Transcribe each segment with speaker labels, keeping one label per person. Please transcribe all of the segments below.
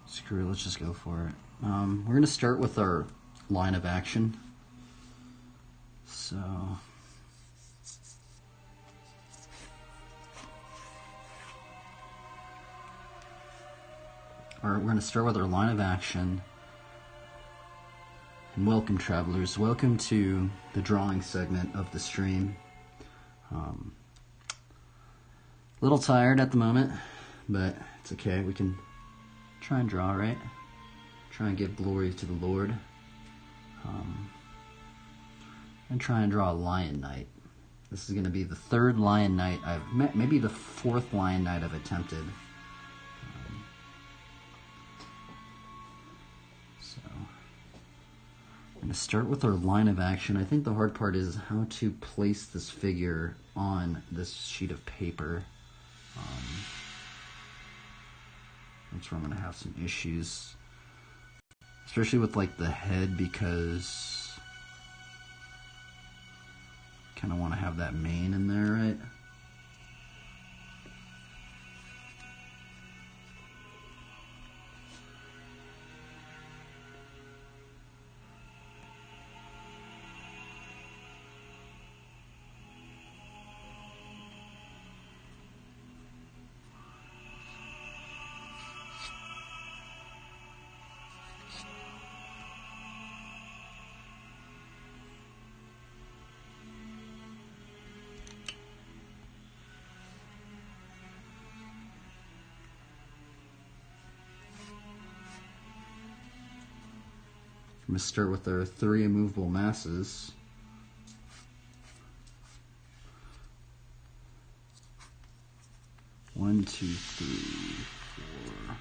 Speaker 1: Screw it, let's just go for it. We're going to start with our line of action. So we're going to start with our line of action. And welcome, travelers. Welcome to the drawing segment of the stream. A little tired at the moment, but it's okay. We can try and draw, right? Try and give glory to the Lord. And try and draw a Lion Knight. This is going to be the third Lion Knight maybe the fourth Lion Knight I've attempted. So I'm going to start with our line of action. I think the hard part is how to place this figure on this sheet of paper. That's where I'm going to have some issues, especially with like the head, because kind of want to have that mane in there, right? I'm going to start with our 3 immovable masses. One, two, three, four.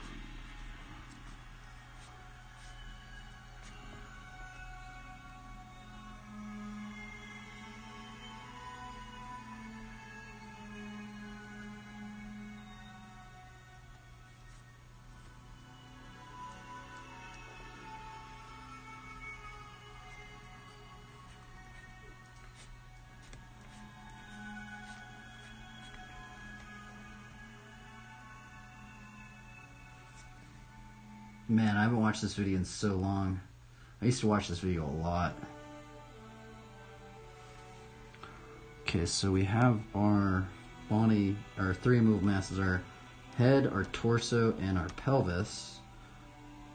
Speaker 1: Man, I haven't watched this video in so long. I used to watch this video a lot. Okay, so we have our body, our 3 immovable masses, our head, our torso, and our pelvis.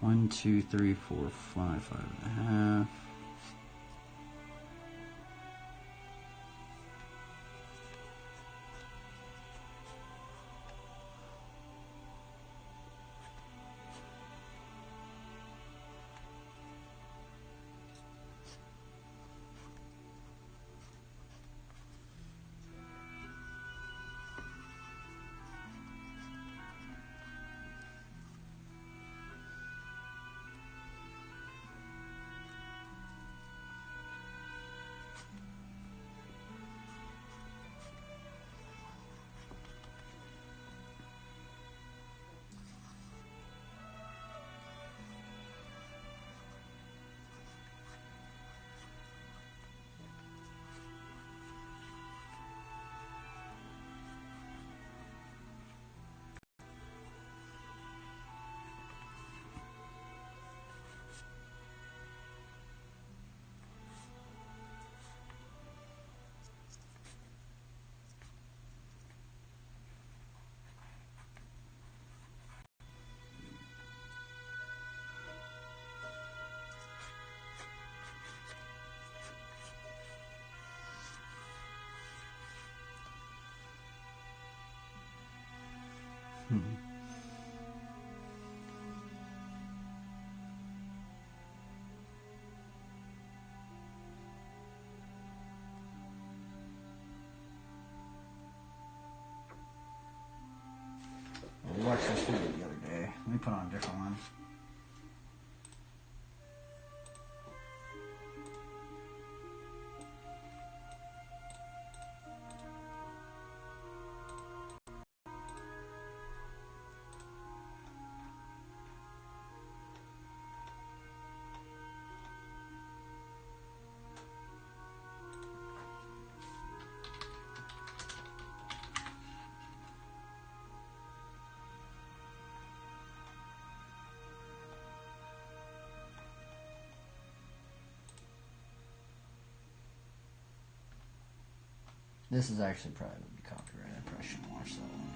Speaker 1: 1, 2, 3, 4, 5, 5.5. I watched this video the other day. Let me put on a different one. This is actually probably would be copyright. I probably shouldn't watch that one.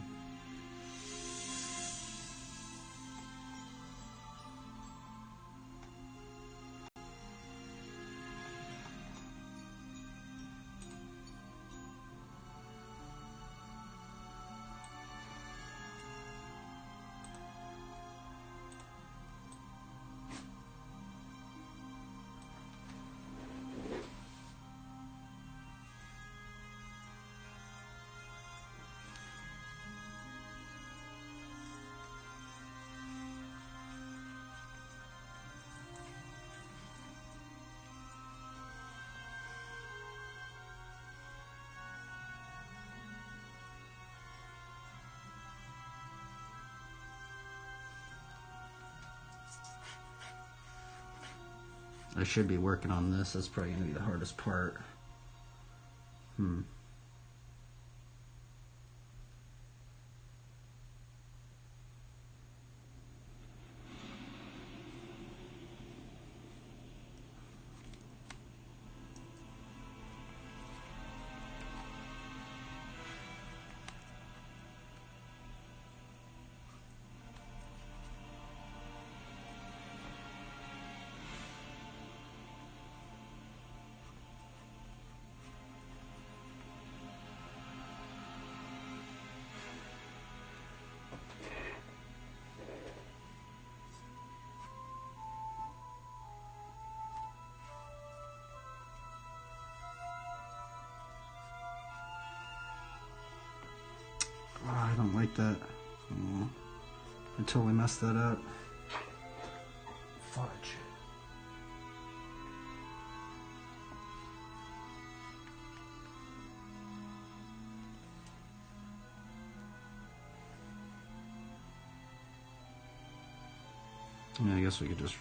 Speaker 1: I should be working on this. That's probably going to be the hardest part. Oh, I don't like that. Oh, I totally messed that up. Fudge. Yeah, I guess we could just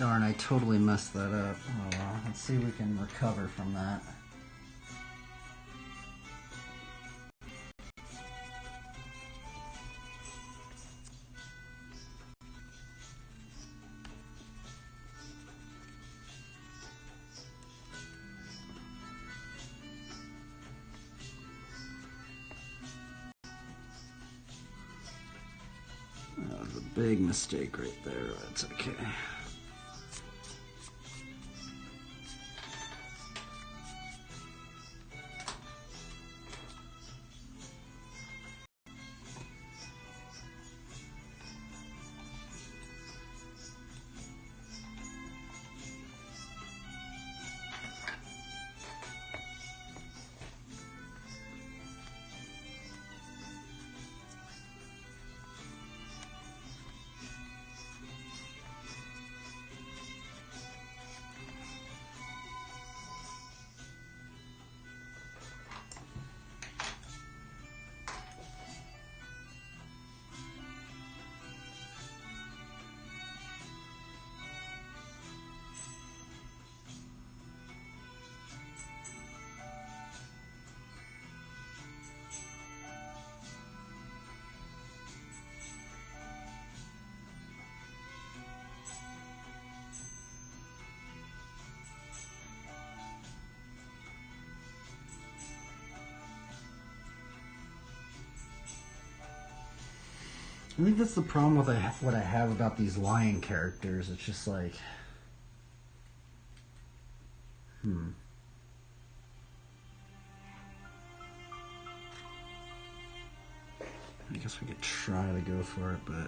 Speaker 1: Darn, I totally messed that up. Oh well, let's see if we can recover from that. That was a big mistake right there. That's okay. I think that's the problem with what I have about these lion characters. It's just like, I guess we could try to go for it, but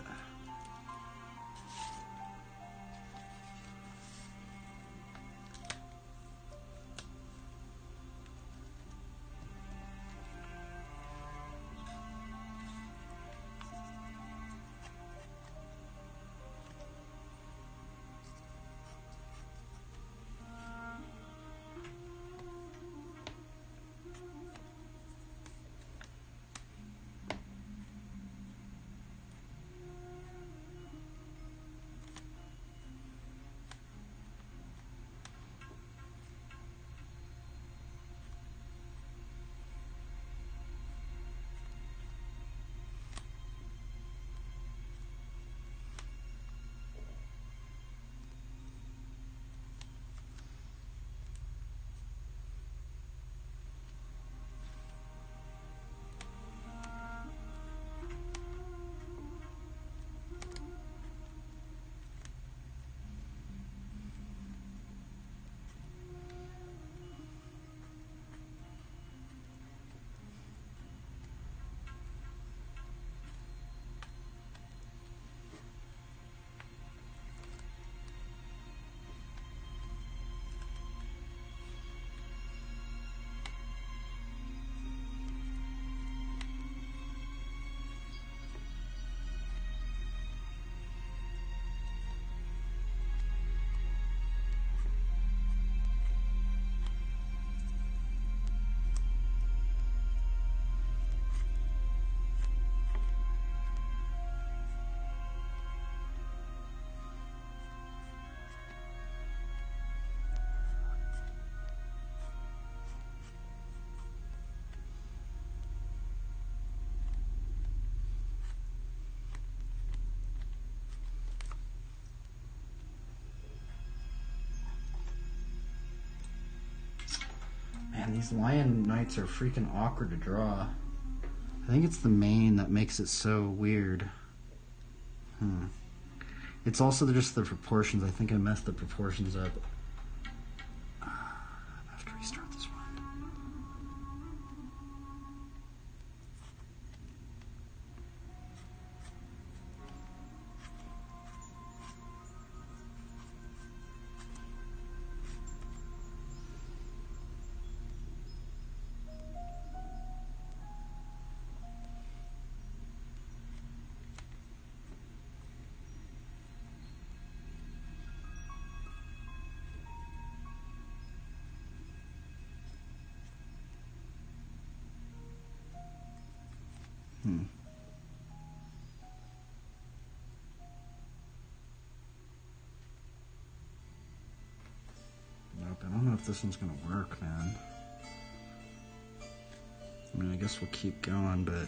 Speaker 1: man, these lion knights are freaking awkward to draw. I think it's the mane that makes it so weird. It's also just the proportions. I think I messed the proportions up. I have to restart this one. Nope, I don't know if this one's gonna work, man. I mean, I guess we'll keep going, but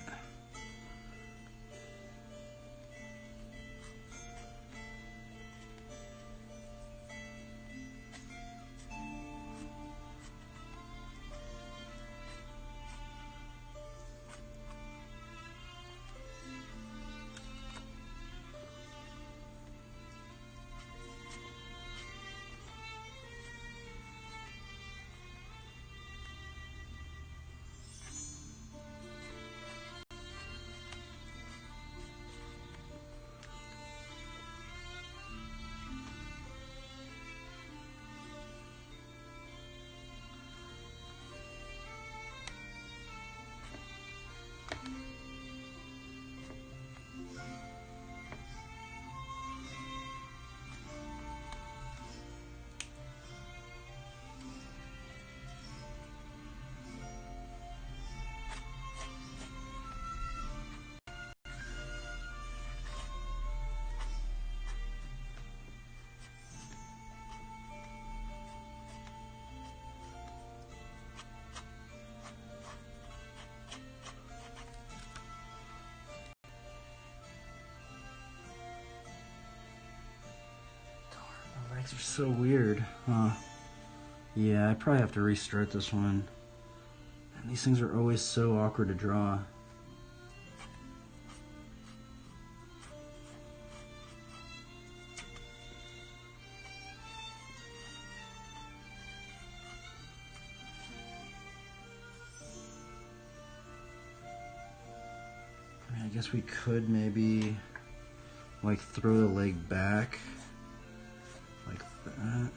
Speaker 1: the legs are so weird. Yeah, I probably have to restart this one. And these things are always so awkward to draw. guess we could maybe like throw the leg back like that.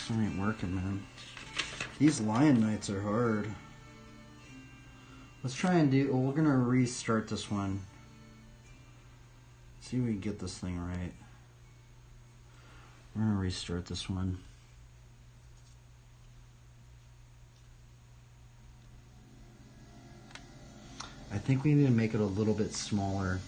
Speaker 1: This ain't working, man. These Lion Knights are hard. Let's try and do... Well, we're going to restart this one. See if we can get this thing right. We're going to restart this one. I think we need to make it a little bit smaller.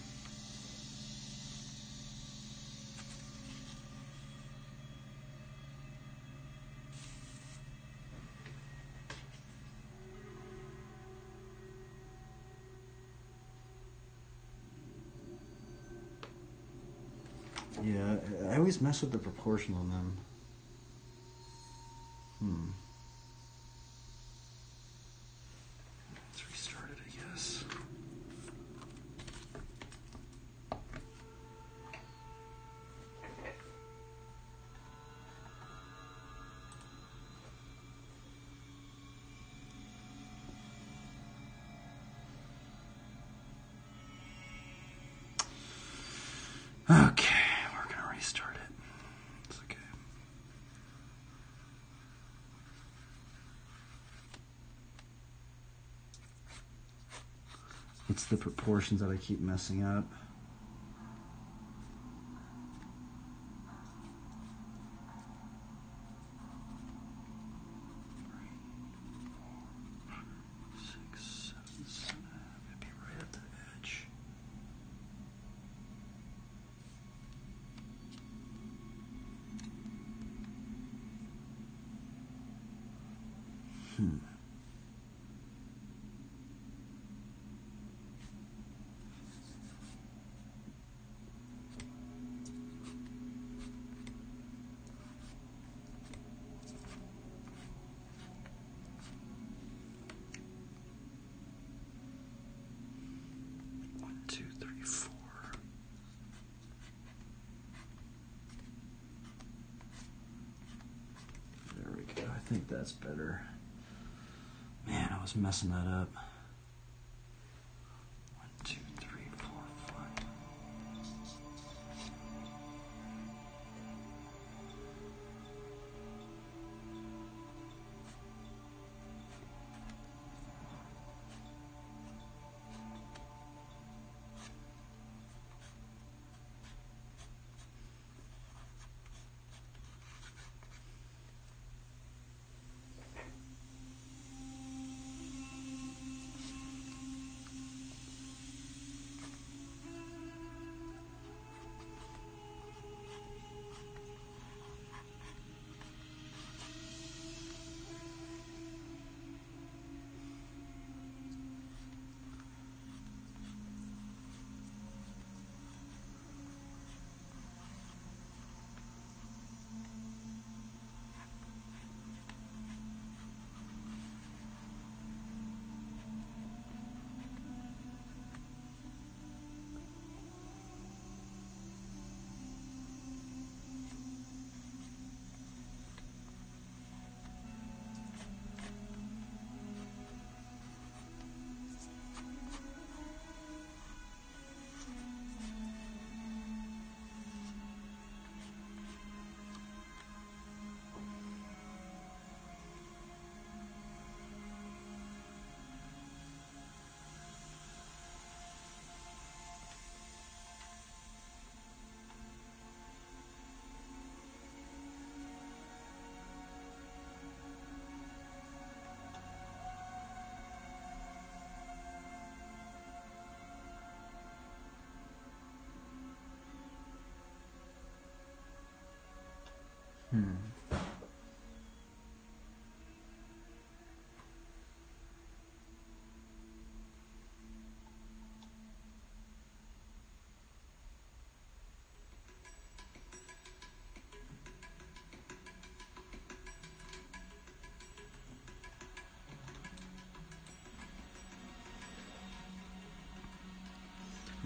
Speaker 1: Yeah, I always mess with the proportion on them. Let's restart it, I guess. Okay, we're gonna restart it. It's okay. It's the proportions that I keep messing up. I think that's better. Man, I was messing that up. 1, 2, 3, 4, 5.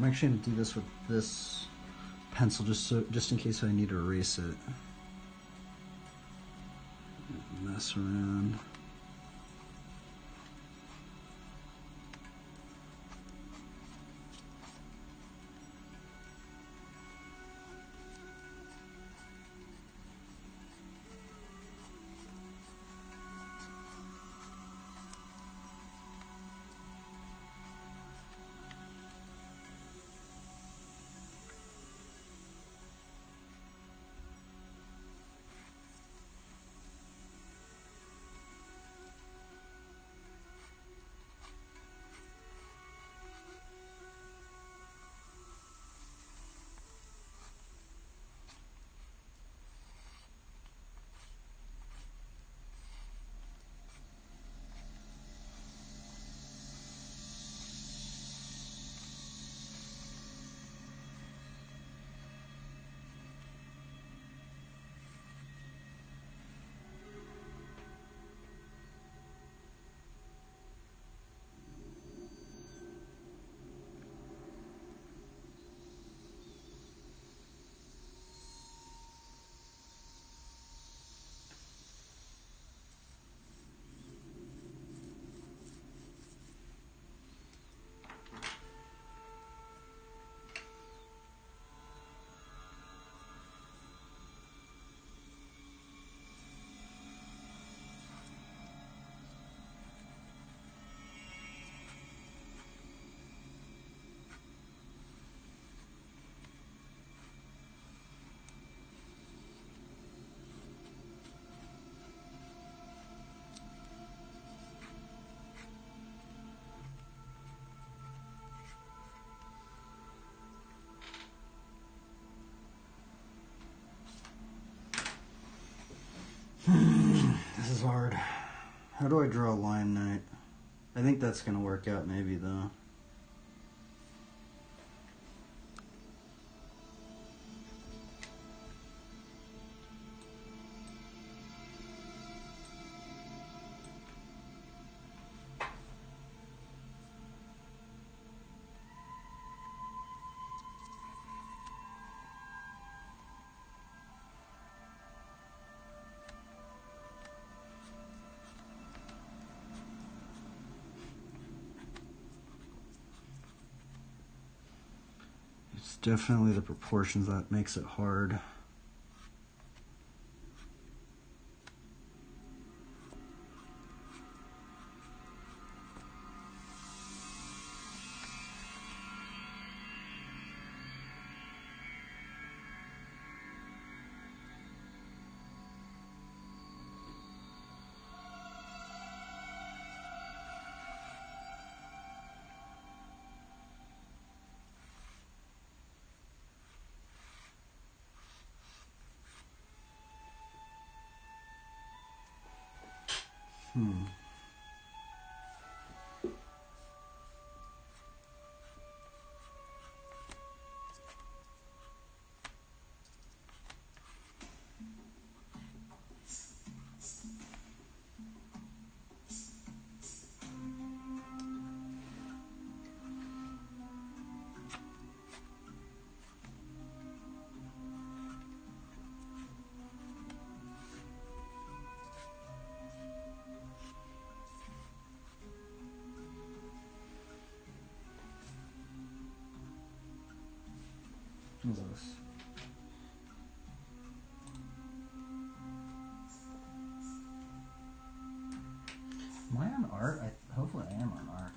Speaker 1: I'm actually going to do this with this pencil just in case I need to erase it. Mess around. This is hard. How do I draw a Lion Knight? I think that's going to work out maybe though. It's definitely the proportions that makes it hard. What's this? Am I on art? Hopefully I am on art.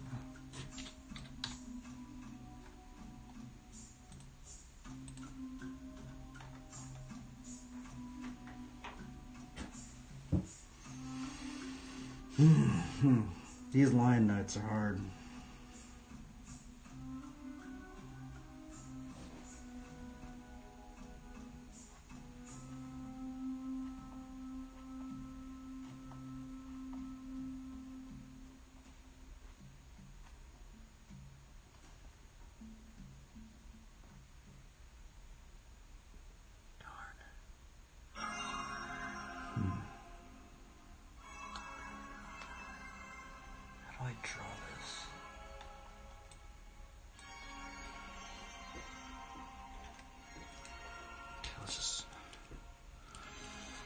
Speaker 1: These Lion Knights are hard. How do I draw this?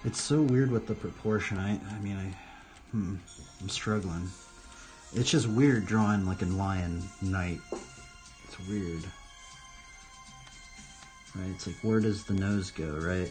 Speaker 1: It's so weird with the proportion. I'm struggling. It's just weird drawing like a lion knight. It's weird. Right, it's like, where does the nose go, right?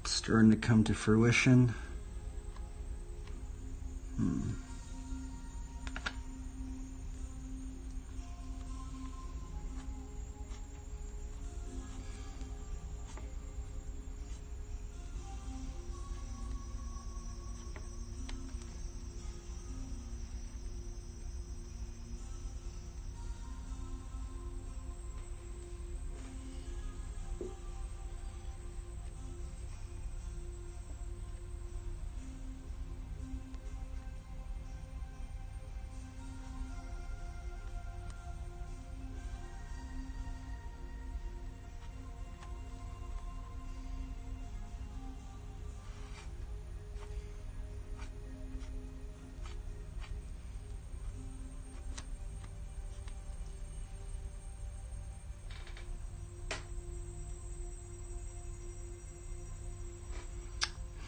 Speaker 1: Starting to come to fruition.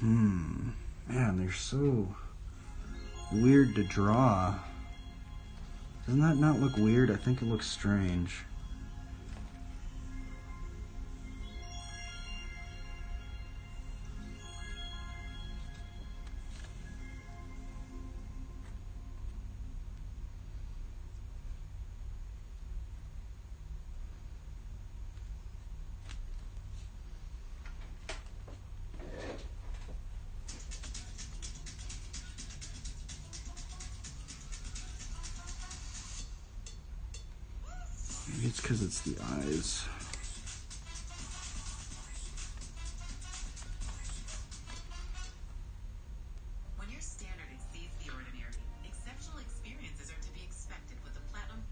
Speaker 1: Man, they're so weird to draw. Doesn't that not look weird? I think it looks strange. Maybe it's because it's the eyes.
Speaker 2: When your standard exceeds the ordinary, exceptional experiences are to be expected with the Platinum.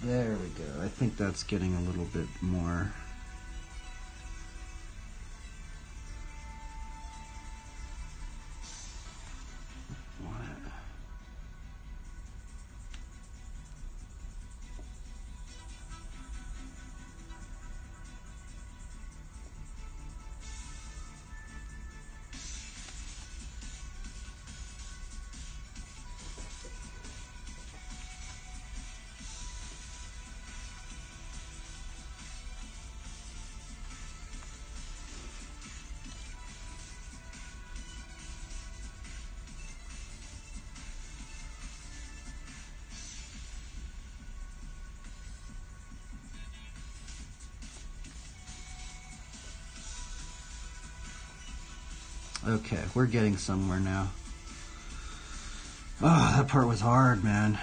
Speaker 1: There we go. I think that's getting a little bit more. Okay, we're getting somewhere now. Oh, that part was hard, man.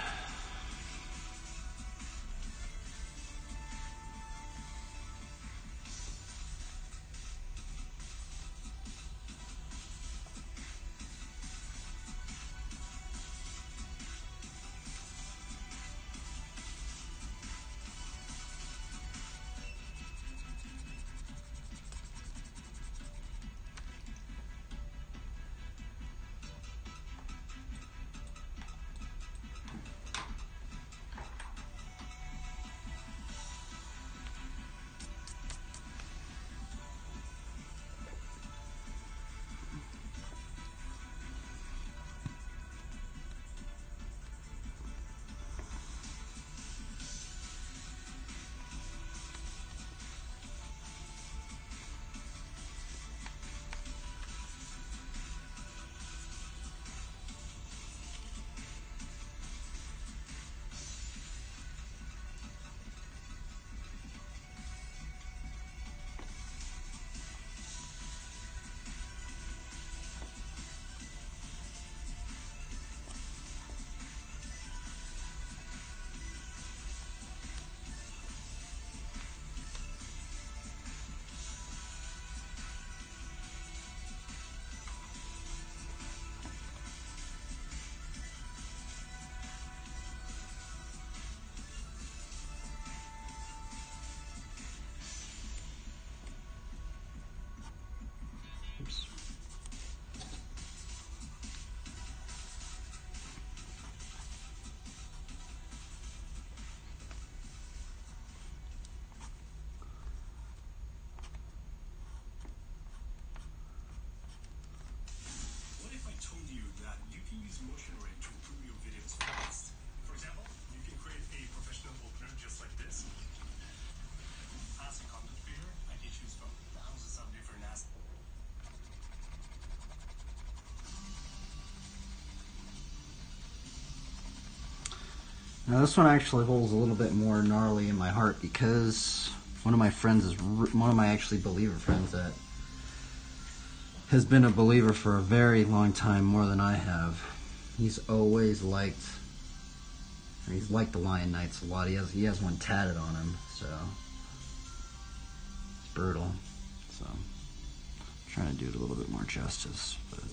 Speaker 1: Oops.
Speaker 3: What if I told you that you can use Motion Array to improve your videos fast? For example, you can create a professional opener just like this. As a content creator, I can choose from thousands of different assets.
Speaker 1: Now this one actually holds a little bit more gnarly in my heart because one of my friends is one of my actually believer friends that has been a believer for a very long time, more than I have. He's always liked, he's liked the Lion Knights a lot. He has one tatted on him, so it's brutal. So I'm trying to do it a little bit more justice, but.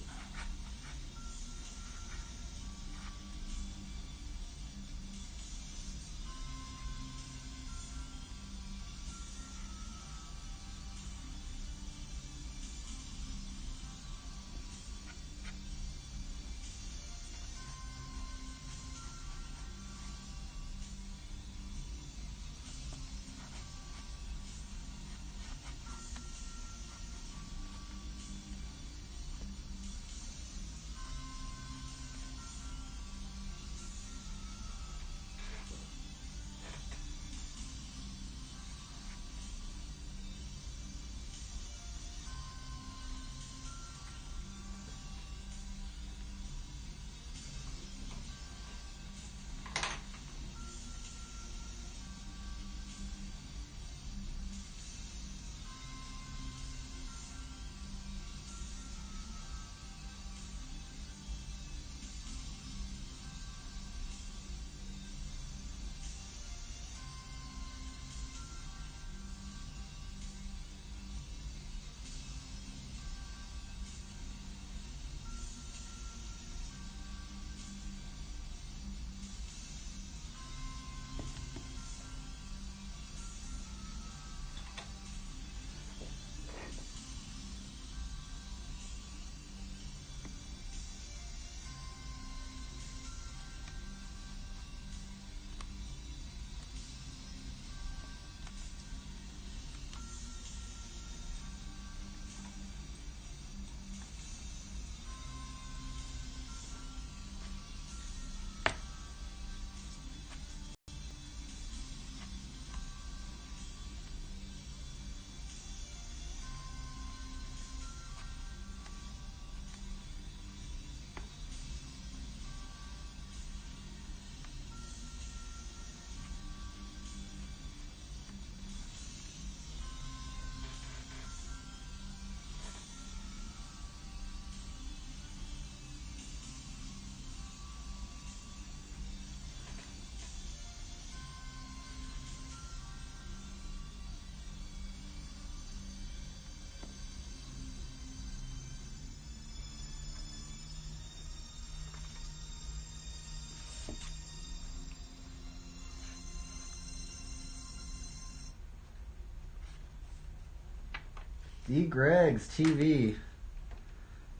Speaker 1: D. Greg's TV.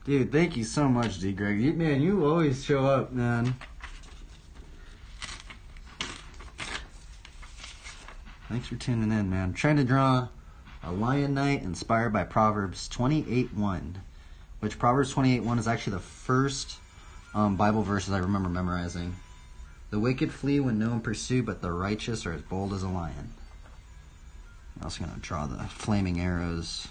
Speaker 1: Dude, thank you so much, D. Greg. Man, you always show up, man. Thanks for tuning in, man. I'm trying to draw a lion knight inspired by Proverbs 28:1, which Proverbs 28:1 is actually the first Bible verses I remember memorizing. The wicked flee when no one pursues, but the righteous are as bold as a lion. I'm also going to draw the flaming arrows.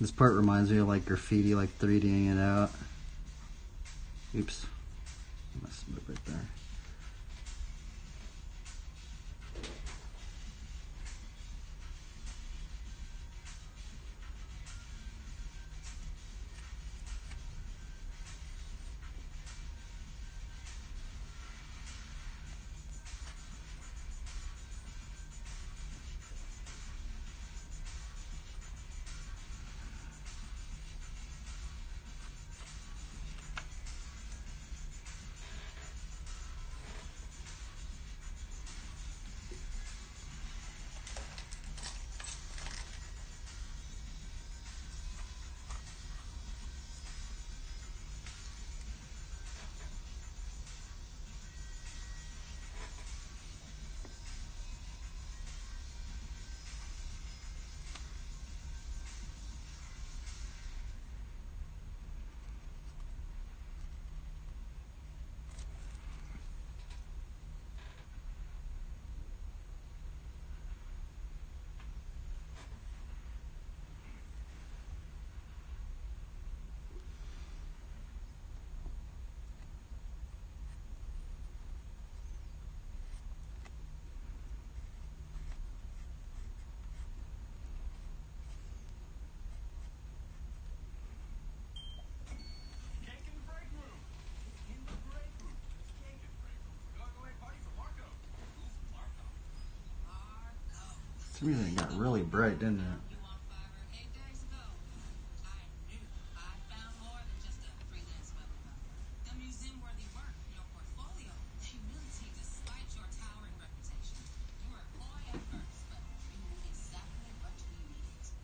Speaker 1: This part reminds me of like graffiti, like 3Ding it out. Oops. I messed up right there.
Speaker 3: Cake in the break room. In the break room. Cake in the break room. Going away party for Marco. Who's Marco?
Speaker 1: For some reason it got really bright, didn't it?
Speaker 2: You on Fiverr 8 days ago. I knew I found more than just a freelance web developer. The museum-worthy work, your portfolio, humility despite your towering reputation. You were coy at first, but you knew exactly what we needed.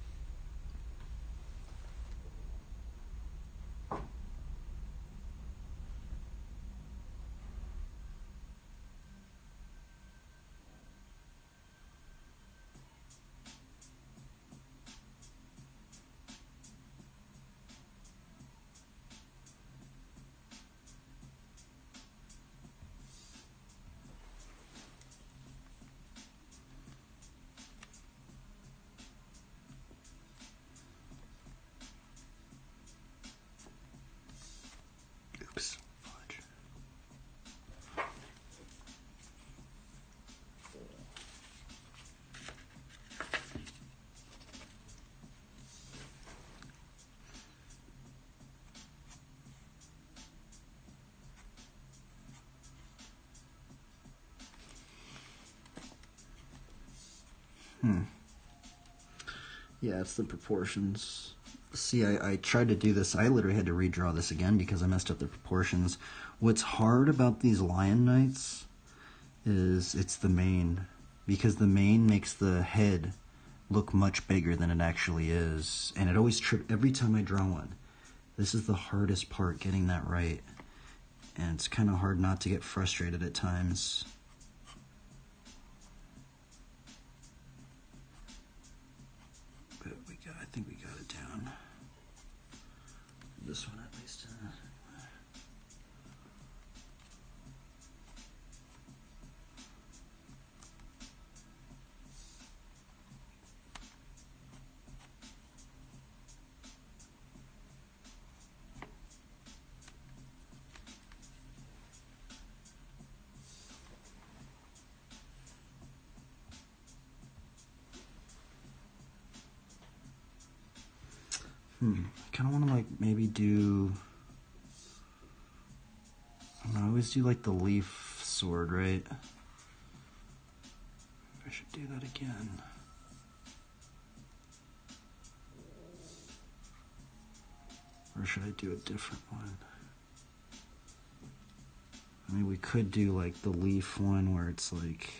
Speaker 1: Yeah, it's the proportions. See, I tried to do this. I literally had to redraw this again because I messed up the proportions. What's hard about these Lion Knights is it's the mane. Because the mane makes the head look much bigger than it actually is. And it always trips every time I draw one. This is the hardest part, getting that right. And it's kind of hard not to get frustrated at times. But I think we got it down. This one at least. I kind of want to like maybe do. I always do like the leaf sword, right? I should do that again. Or should I do a different one? I mean, we could do like the leaf one where it's like.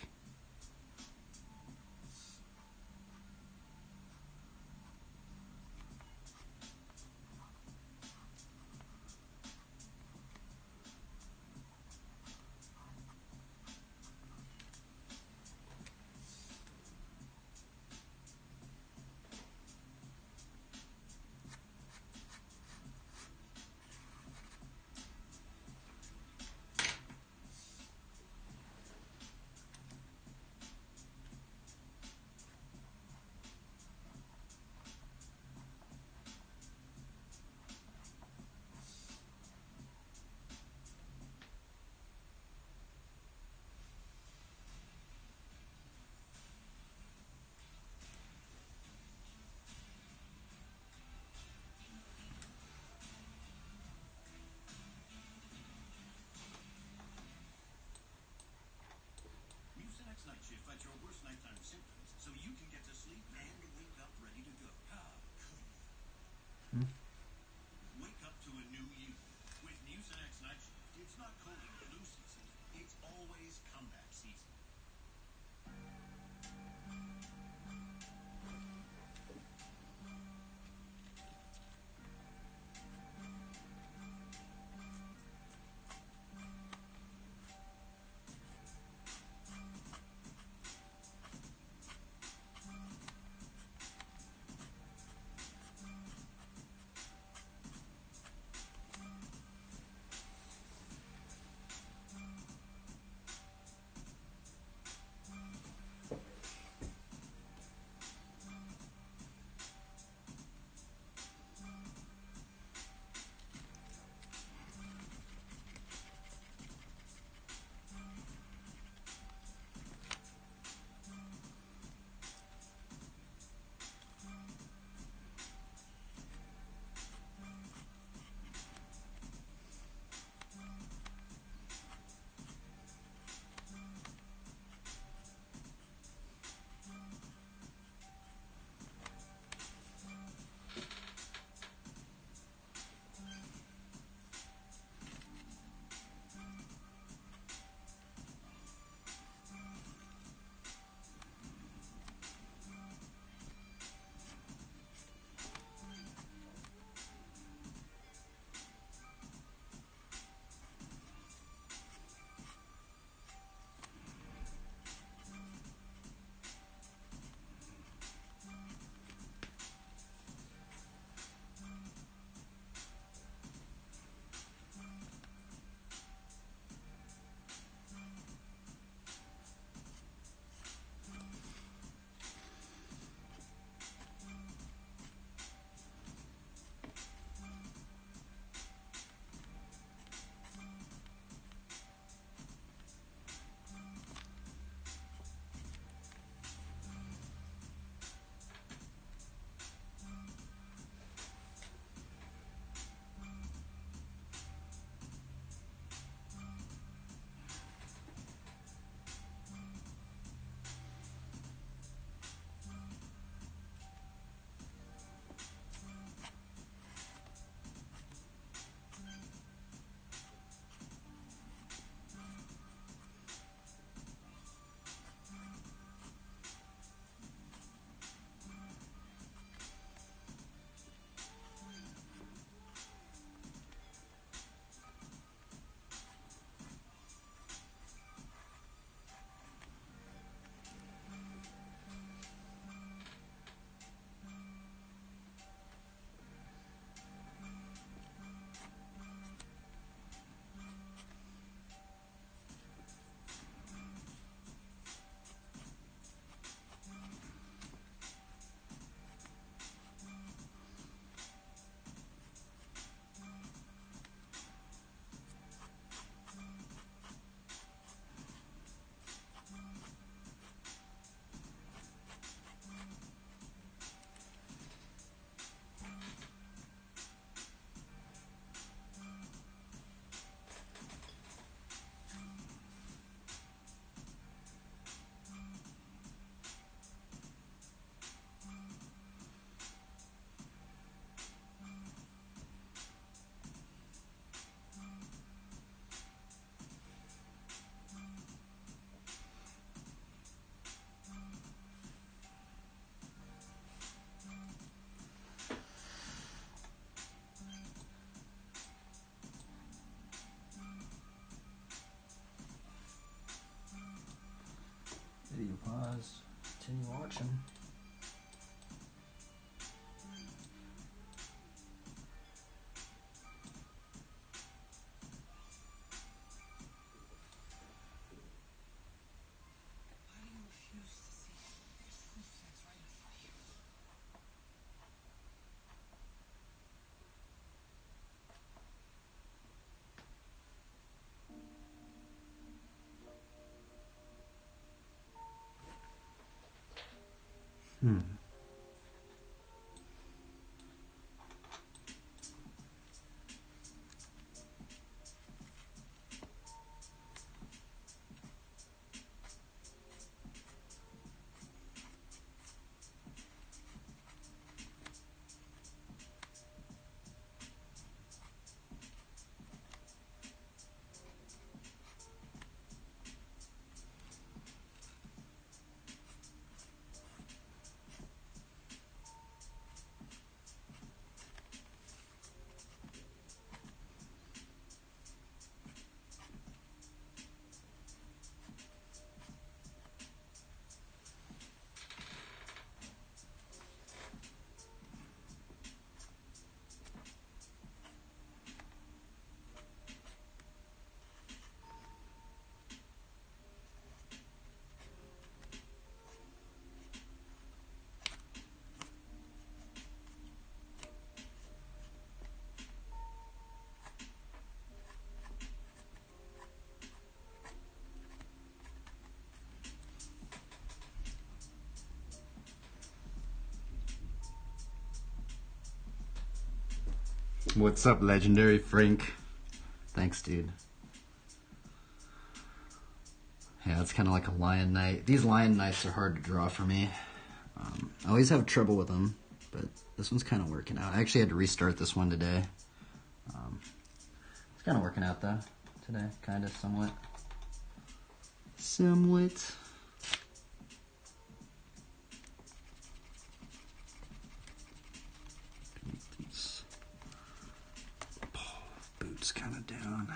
Speaker 1: continue watching.
Speaker 2: Why do you refuse to see it? There's proof that's right in front of you.
Speaker 1: What's up, Legendary Frank? Thanks, dude. Yeah, it's kind of like a Lion Knight. These Lion Knights are hard to draw for me. I always have trouble with them, but this one's kind of working out. I actually had to restart this one today. It's kind of working out, though, today. Kind of, somewhat. Somewhat. These boots kind of down.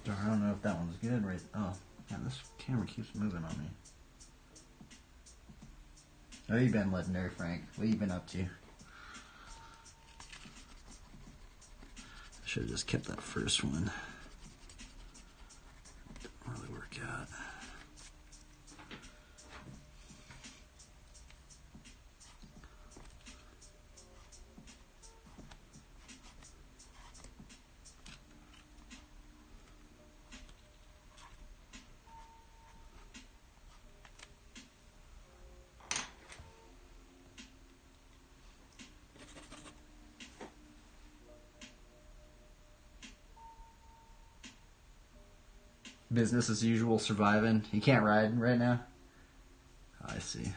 Speaker 1: I don't know if that one's good right. Oh, yeah, this camera keeps moving on me. How you been, Legendary Frank? What you been up to? Should have just kept that first one. Didn't really work out. Business as usual, surviving. You can't ride right now? Oh, I see.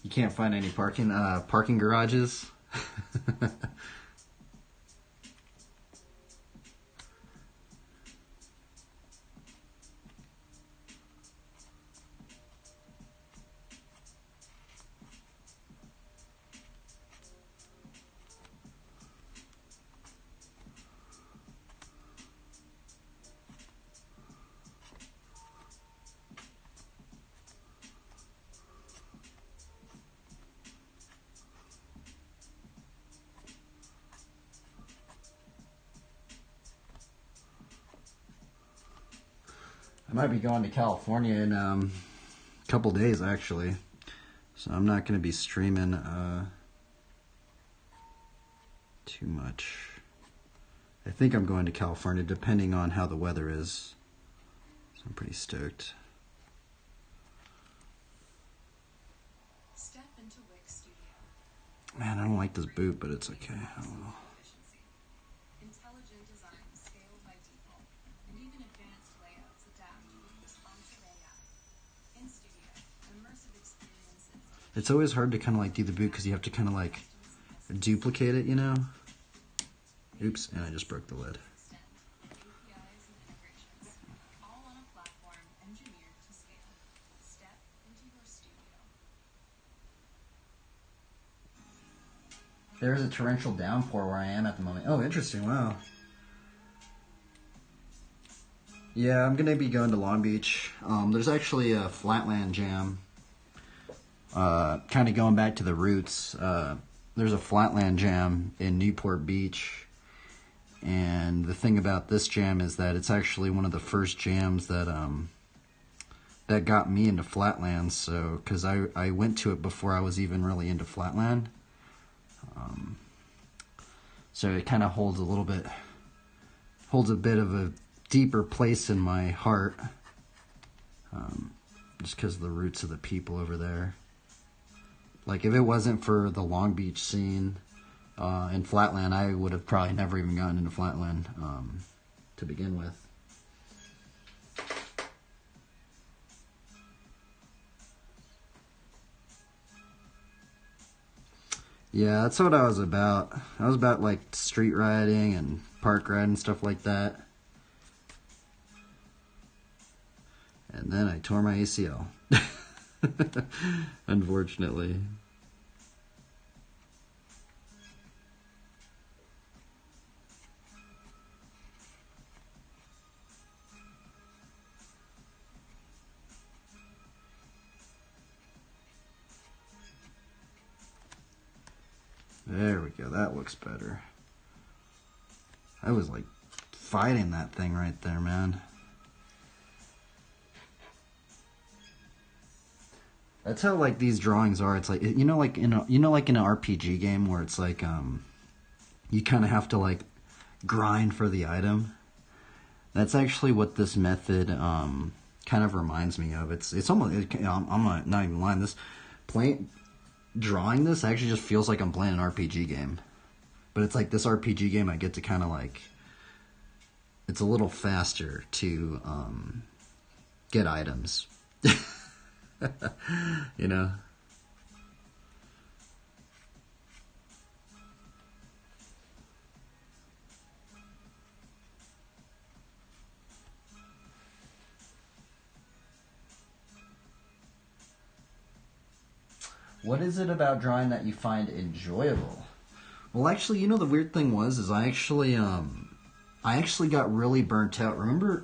Speaker 1: You can't find any parking garages? I might be going to California in a couple days, actually. So I'm not going to be streaming too much. I think I'm going to California, depending on how the weather is. So I'm pretty stoked. Man, I don't like this boot, but it's okay. I don't know.
Speaker 2: Intelligent design scaled by default, and even advanced layouts adapt with responsive AI. In Studio, immersive experiences.
Speaker 1: It's always hard to kind of like do the boot because you have to kind of like duplicate it, you know? Oops, and I just broke the lid.
Speaker 2: Extend APIs and integrations, all on a platform engineered to scale. Step into your studio.
Speaker 1: There's a torrential downpour where I am at the moment. Oh, interesting. Wow. Yeah, I'm going to be going to Long Beach. There's actually a Flatland Jam. Kind of going back to the roots. There's a Flatland Jam in Newport Beach. And the thing about this jam is that it's actually one of the first jams that that got me into Flatland. So, because I went to it before I was even really into Flatland. So it kind of holds a bit of a deeper place in my heart, just because of the roots of the people over there. Like, if it wasn't for the Long Beach scene in Flatland, I would have probably never even gotten into Flatland to begin with. Yeah, that's what I was about. I was about like street riding and park riding, stuff like that. And then I tore my ACL. Unfortunately. There we go, that looks better. I was like fighting that thing right there, man. That's how like these drawings are. It's like, you know, like in an RPG game where it's like you kind of have to like grind for the item. That's actually what this method kind of reminds me of. It's almost, I'm not even lying. Drawing this actually just feels like I'm playing an RPG game. But it's like this RPG game I get to kind of like, it's a little faster to get items. You know? What is it about drawing that you find enjoyable? Well, actually, you know, the weird thing is I actually got really burnt out. Remember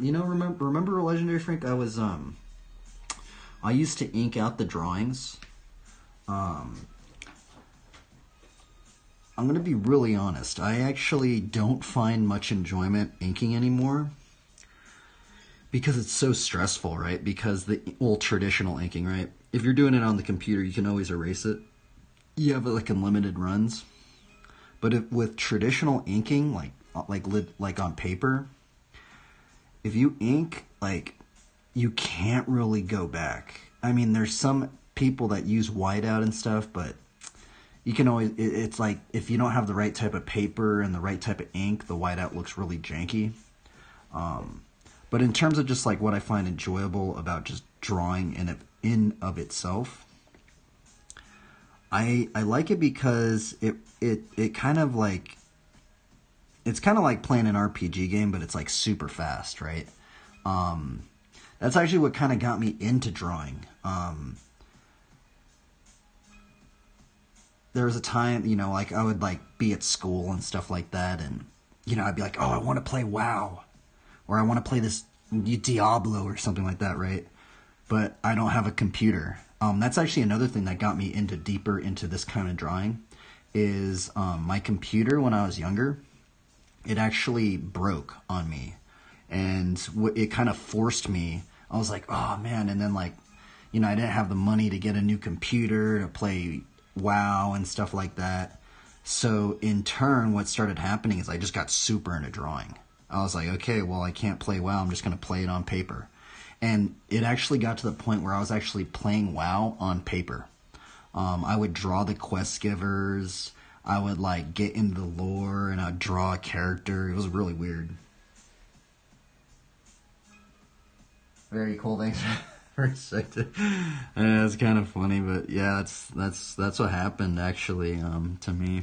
Speaker 1: Legendary Frank? I used to ink out the drawings. I'm going to be really honest. I actually don't find much enjoyment inking anymore because it's so stressful, right? Because the old traditional inking, right? If you're doing it on the computer, you can always erase it. You have like unlimited runs. But with traditional inking, like on paper, if you ink, like, you can't really go back. I mean, there's some people that use whiteout and stuff, but you can always, it's like, if you don't have the right type of paper and the right type of ink, the whiteout looks really janky. But in terms of just like what I find enjoyable about just drawing in of itself, I like it because it kind of like, it's kind of like playing an RPG game, but it's like super fast, right? That's actually what kind of got me into drawing. There was a time, you know, like I would like be at school and stuff like that, and you know, I'd be like, oh, I want to play WoW, or I want to play this Diablo or something like that, right? But I don't have a computer. That's actually another thing that got me deeper into this kind of drawing, is my computer when I was younger, it actually broke on me, and it kind of forced me. I was like, oh man, and then like, you know, I didn't have the money to get a new computer to play WoW and stuff like that. So in turn, what started happening is I just got super into drawing. I was like, okay, well, I can't play WoW. I'm just going to play it on paper. And it actually got to the point where I was actually playing WoW on paper. I would draw the quest givers. I would like get into the lore and I'd draw a character. It was really weird. Very cool. Thanks for respecting. It's kind of funny, but yeah, that's what happened actually to me.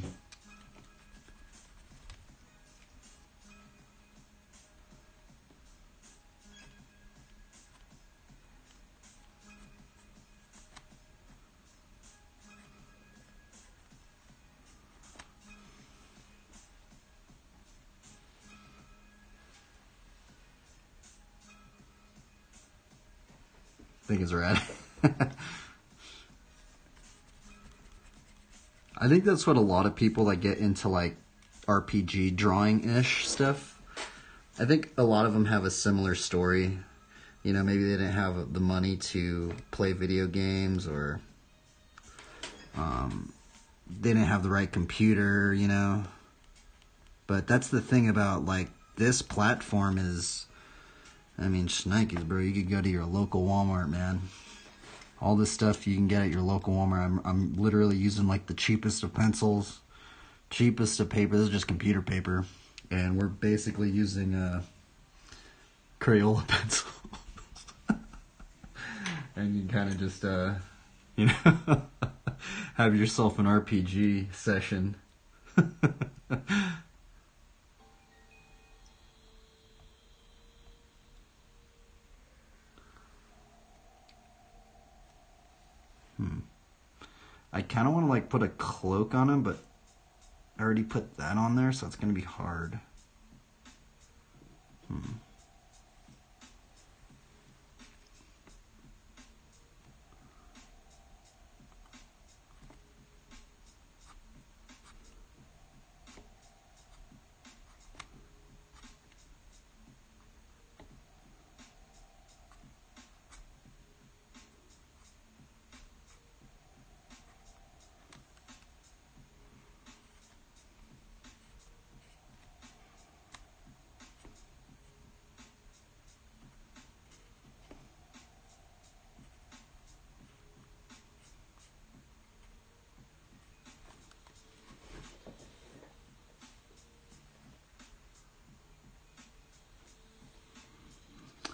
Speaker 1: I think it's rad. I think that's what a lot of people that get into like RPG drawing-ish stuff, I think a lot of them have a similar story. You know, maybe they didn't have the money to play video games, or they didn't have the right computer, you know. But that's the thing about like this platform is, I mean, shnikes, bro. You could go to your local Walmart, man. All this stuff you can get at your local Walmart. I'm literally using like the cheapest of pencils, cheapest of paper. This is just computer paper, and we're basically using Crayola pencils. And you kind of just, you know, have yourself an RPG session. I kind of want to like put a cloak on him, but I already put that on there, so it's going to be hard.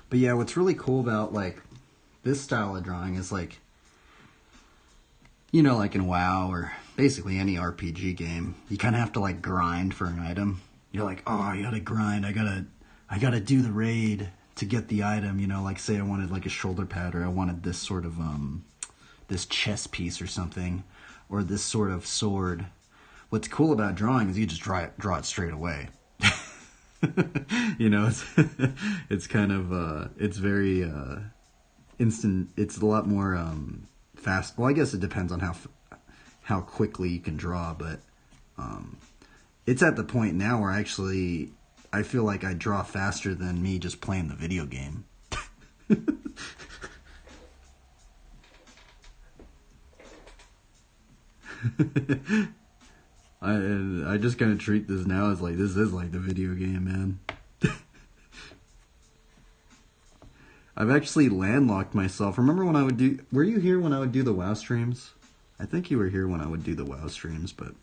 Speaker 1: But yeah, what's really cool about like this style of drawing is like, you know, like in WoW or basically any RPG game, you kind of have to like grind for an item. You're like, oh, I gotta grind. I gotta do the raid to get the item. You know, like say I wanted like a shoulder pad, or I wanted this sort of this chest piece or something, or this sort of sword. What's cool about drawing is you just draw it straight away. You know, it's kind of it's very instant. It's a lot more fast. Well, I guess it depends on how quickly you can draw, but it's at the point now where I feel like I draw faster than me just playing the video game. I just kind of treat this now as like, this is like the video game, man. I've actually landlocked myself. Remember when I would do... Were you here when I would do the WoW streams? I think you were here when I would do the WoW streams, but...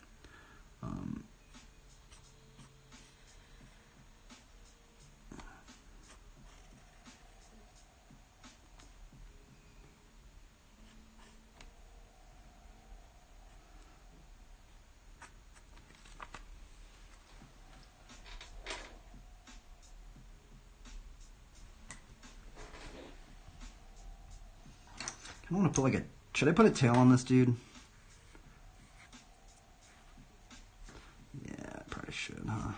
Speaker 1: I want to put like a... Should I put a tail on this dude? Yeah, I probably should, huh?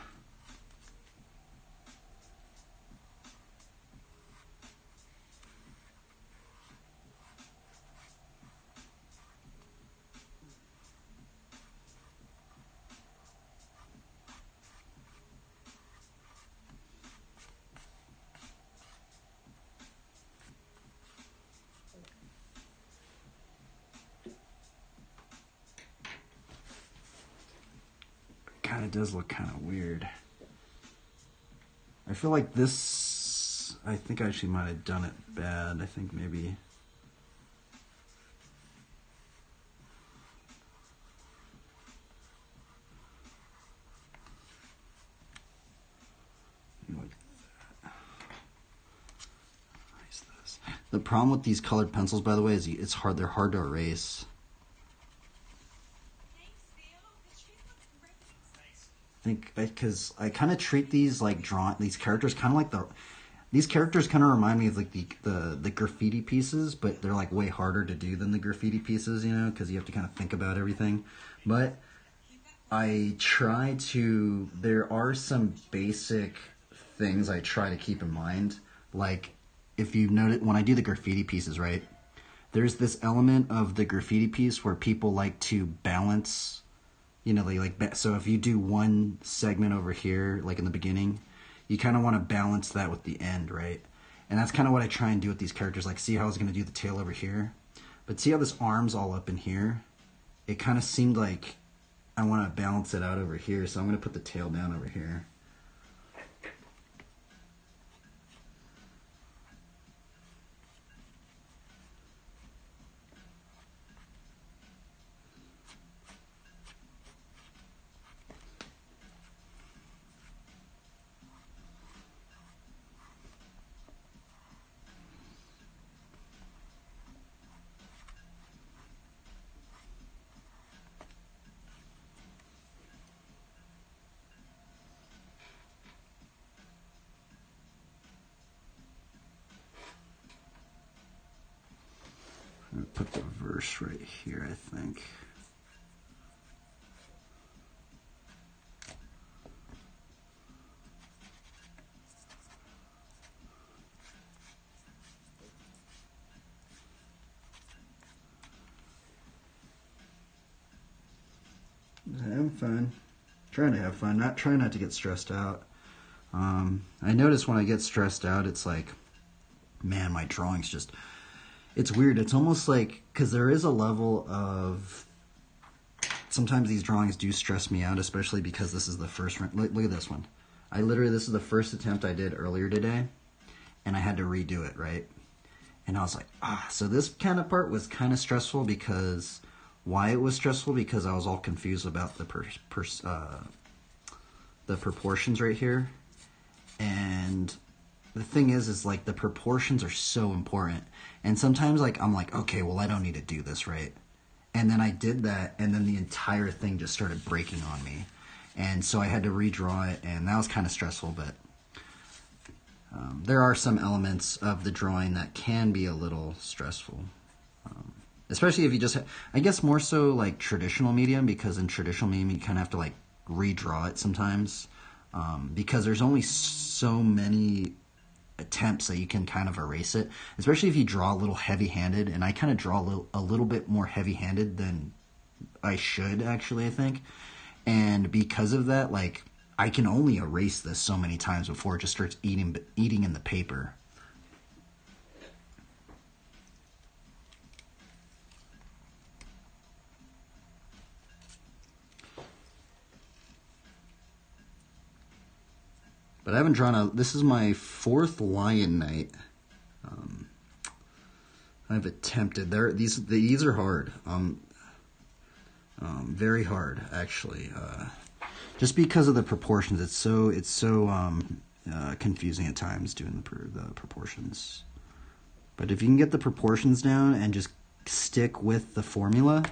Speaker 1: Kind of does look kind of weird. I feel like this... I think I actually might have done it bad. I think maybe... The problem with these colored pencils, by the way, is it's hard. They're hard to erase.
Speaker 2: Thanks, Theo. The tree looks great.
Speaker 3: Thanks.
Speaker 1: I think because I kind of treat these like these characters kind of like these characters kind of remind me of like the graffiti pieces, but they're like way harder to do than the graffiti pieces, you know, because you have to kind of think about everything. But I try to. There are some basic things I try to keep in mind, like if you notice when I do the graffiti pieces, right? There's this element of the graffiti piece where people like to balance, you know, they like so if you do one segment over here, like in the beginning, you kind of want to balance that with the end, right? And that's kind of what I try and do with these characters. Like, see how I was going to do the tail over here, but see how this arm's all up in here? It kind of seemed like I want to balance it out over here, so I'm going to put the tail down over here. I'm going to put the verse right here, I think. Having fun. Trying to have fun. Trying not to get stressed out. I notice when I get stressed out, it's like, man, my drawing's just... It's weird. It's almost like... Because there is a level of... Sometimes these drawings do stress me out, especially because this is the first... Look at this one. This is the first attempt I did earlier today, and I had to redo it, right? And I was like, so this kind of part was kind of stressful because... Why it was stressful? Because I was all confused about the proportions right here. And the thing is like the proportions are so important. And sometimes like I'm like, okay, well I don't need to do this, right? And then I did that, and then the entire thing just started breaking on me. And so I had to redraw it, and that was kind of stressful, but there are some elements of the drawing that can be a little stressful. Especially if you just, I guess more so like traditional medium, because in traditional medium you kind of have to like redraw it sometimes, because there's only so many attempts that you can kind of erase it, especially if you draw a little heavy-handed, and I kind of draw a little bit more heavy-handed than I should actually, I think, and because of that, like, I can only erase this so many times before it just starts eating in the paper. But I haven't drawn this is my 4th Lion Knight. I've attempted. These are hard. Very hard, actually. Just because of the proportions, it's so confusing at times doing the proportions. But if you can get the proportions down and just stick with the formula,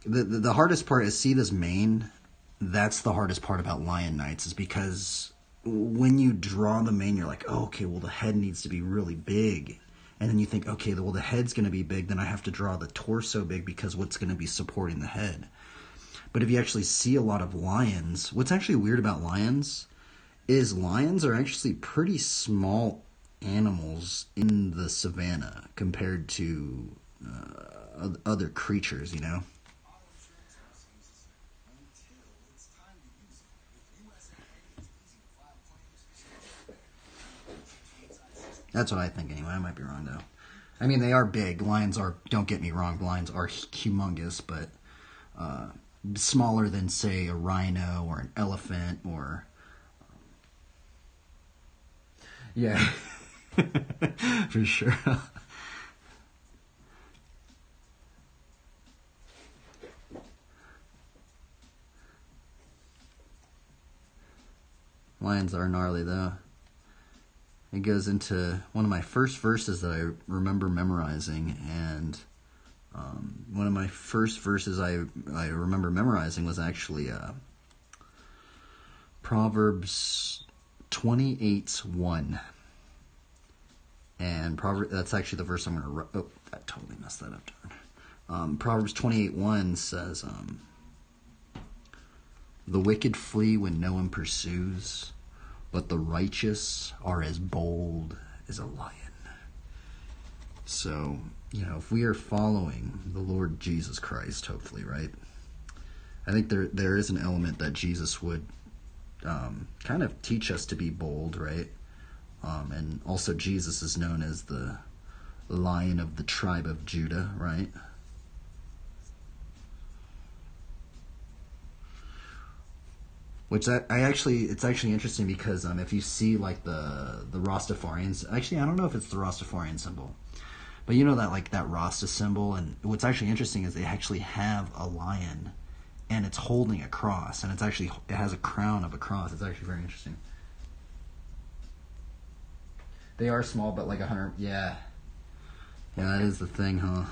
Speaker 1: the hardest part is, see this mane. That's the hardest part about Lion Knights, is because when you draw the mane, you're like, oh, okay, well, the head needs to be really big. And then you think, okay, well, the head's going to be big, then I have to draw the torso big because what's going to be supporting the head. But if you actually see a lot of lions, what's actually weird about lions is lions are actually pretty small animals in the savannah compared to other creatures, you know? That's what I think anyway. I might be wrong though. I mean, they are big. Lions are, don't get me wrong, lions are humongous, but smaller than, say, a rhino or an elephant or... Yeah, for sure. Lions are gnarly though. it goes into one of my first verses that I remember memorizing, and one of my first verses I remember memorizing was actually Proverbs 28:1. And that's actually the verse I'm going to write. Oh, I totally messed that up. Proverbs 28:1 says, the wicked flee when no one pursues, but the righteous are as bold as a lion. So, if we are following the Lord Jesus Christ, hopefully, right? I think there is an element that Jesus would kind of teach us to be bold, right? And also Jesus is known as the Lion of the tribe of Judah, right? Which it's actually interesting because if you see like the Rastafarians, actually I don't know if it's the Rastafarian symbol, but that Rasta symbol, and what's actually interesting is they actually have a lion, and it's holding a cross, and it has a crown of a cross. It's actually very interesting. They are small, but like 100, yeah, that is the thing, huh?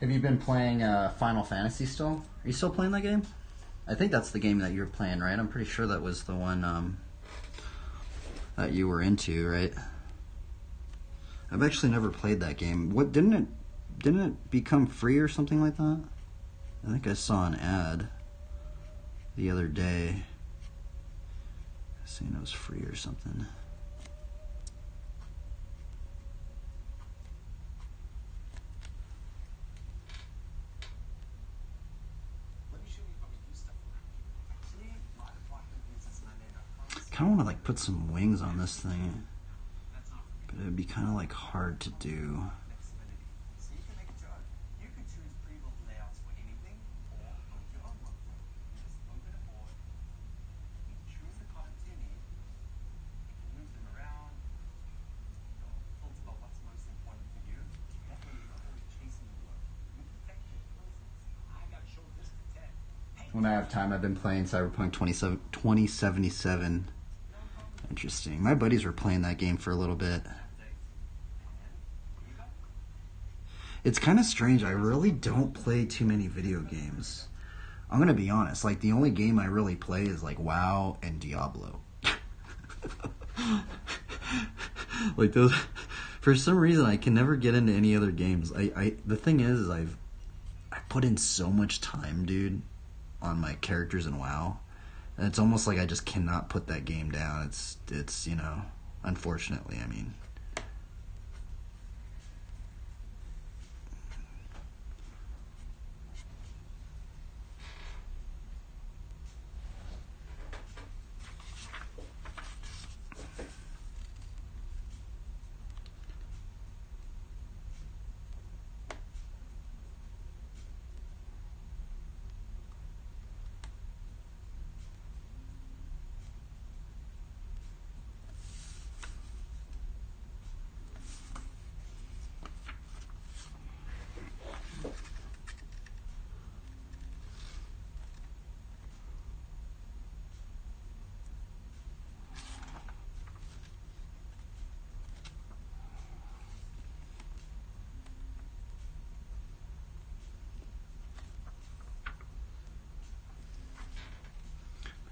Speaker 1: Have you been playing Final Fantasy still? Are you still playing that game? I think that's the game that you're playing, right? I'm pretty sure that was the one that you were into, right? I've actually never played that game. What didn't it become free or something like that? I think I saw an ad the other day saying it was free or something. I kind of want to put some wings on this thing, but it would be kind of hard to do. When I have time, I've been playing Cyberpunk 2077. Interesting. My buddies were playing that game for a little bit. It's kind of strange. I really don't play too many video games. I'm going to be honest. The only game I really play is WoW and Diablo. Those. For some reason, I can never get into any other games. The thing is I put in so much time, dude, on my characters in WoW. And it's almost like I just cannot put that game down. It's unfortunately, I mean.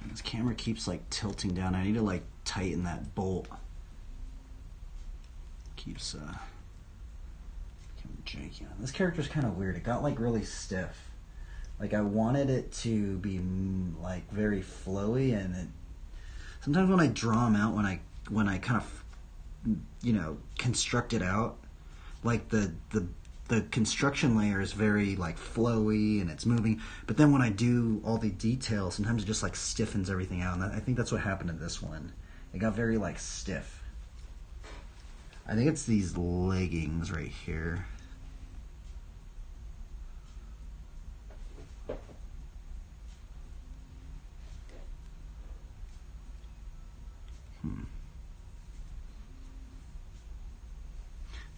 Speaker 1: This camera keeps tilting down. I need to tighten that bolt. Keeps Jake, this character's kind of weird. It got like really stiff. Like I wanted it to be like very flowy, and it. Sometimes when I draw them out, when I kind of, construct it out, like the construction layer is very like flowy and it's moving. But then when I do all the details, sometimes it just like stiffens everything out. And I think that's what happened to this one. It got very like stiff. I think it's these leggings right here.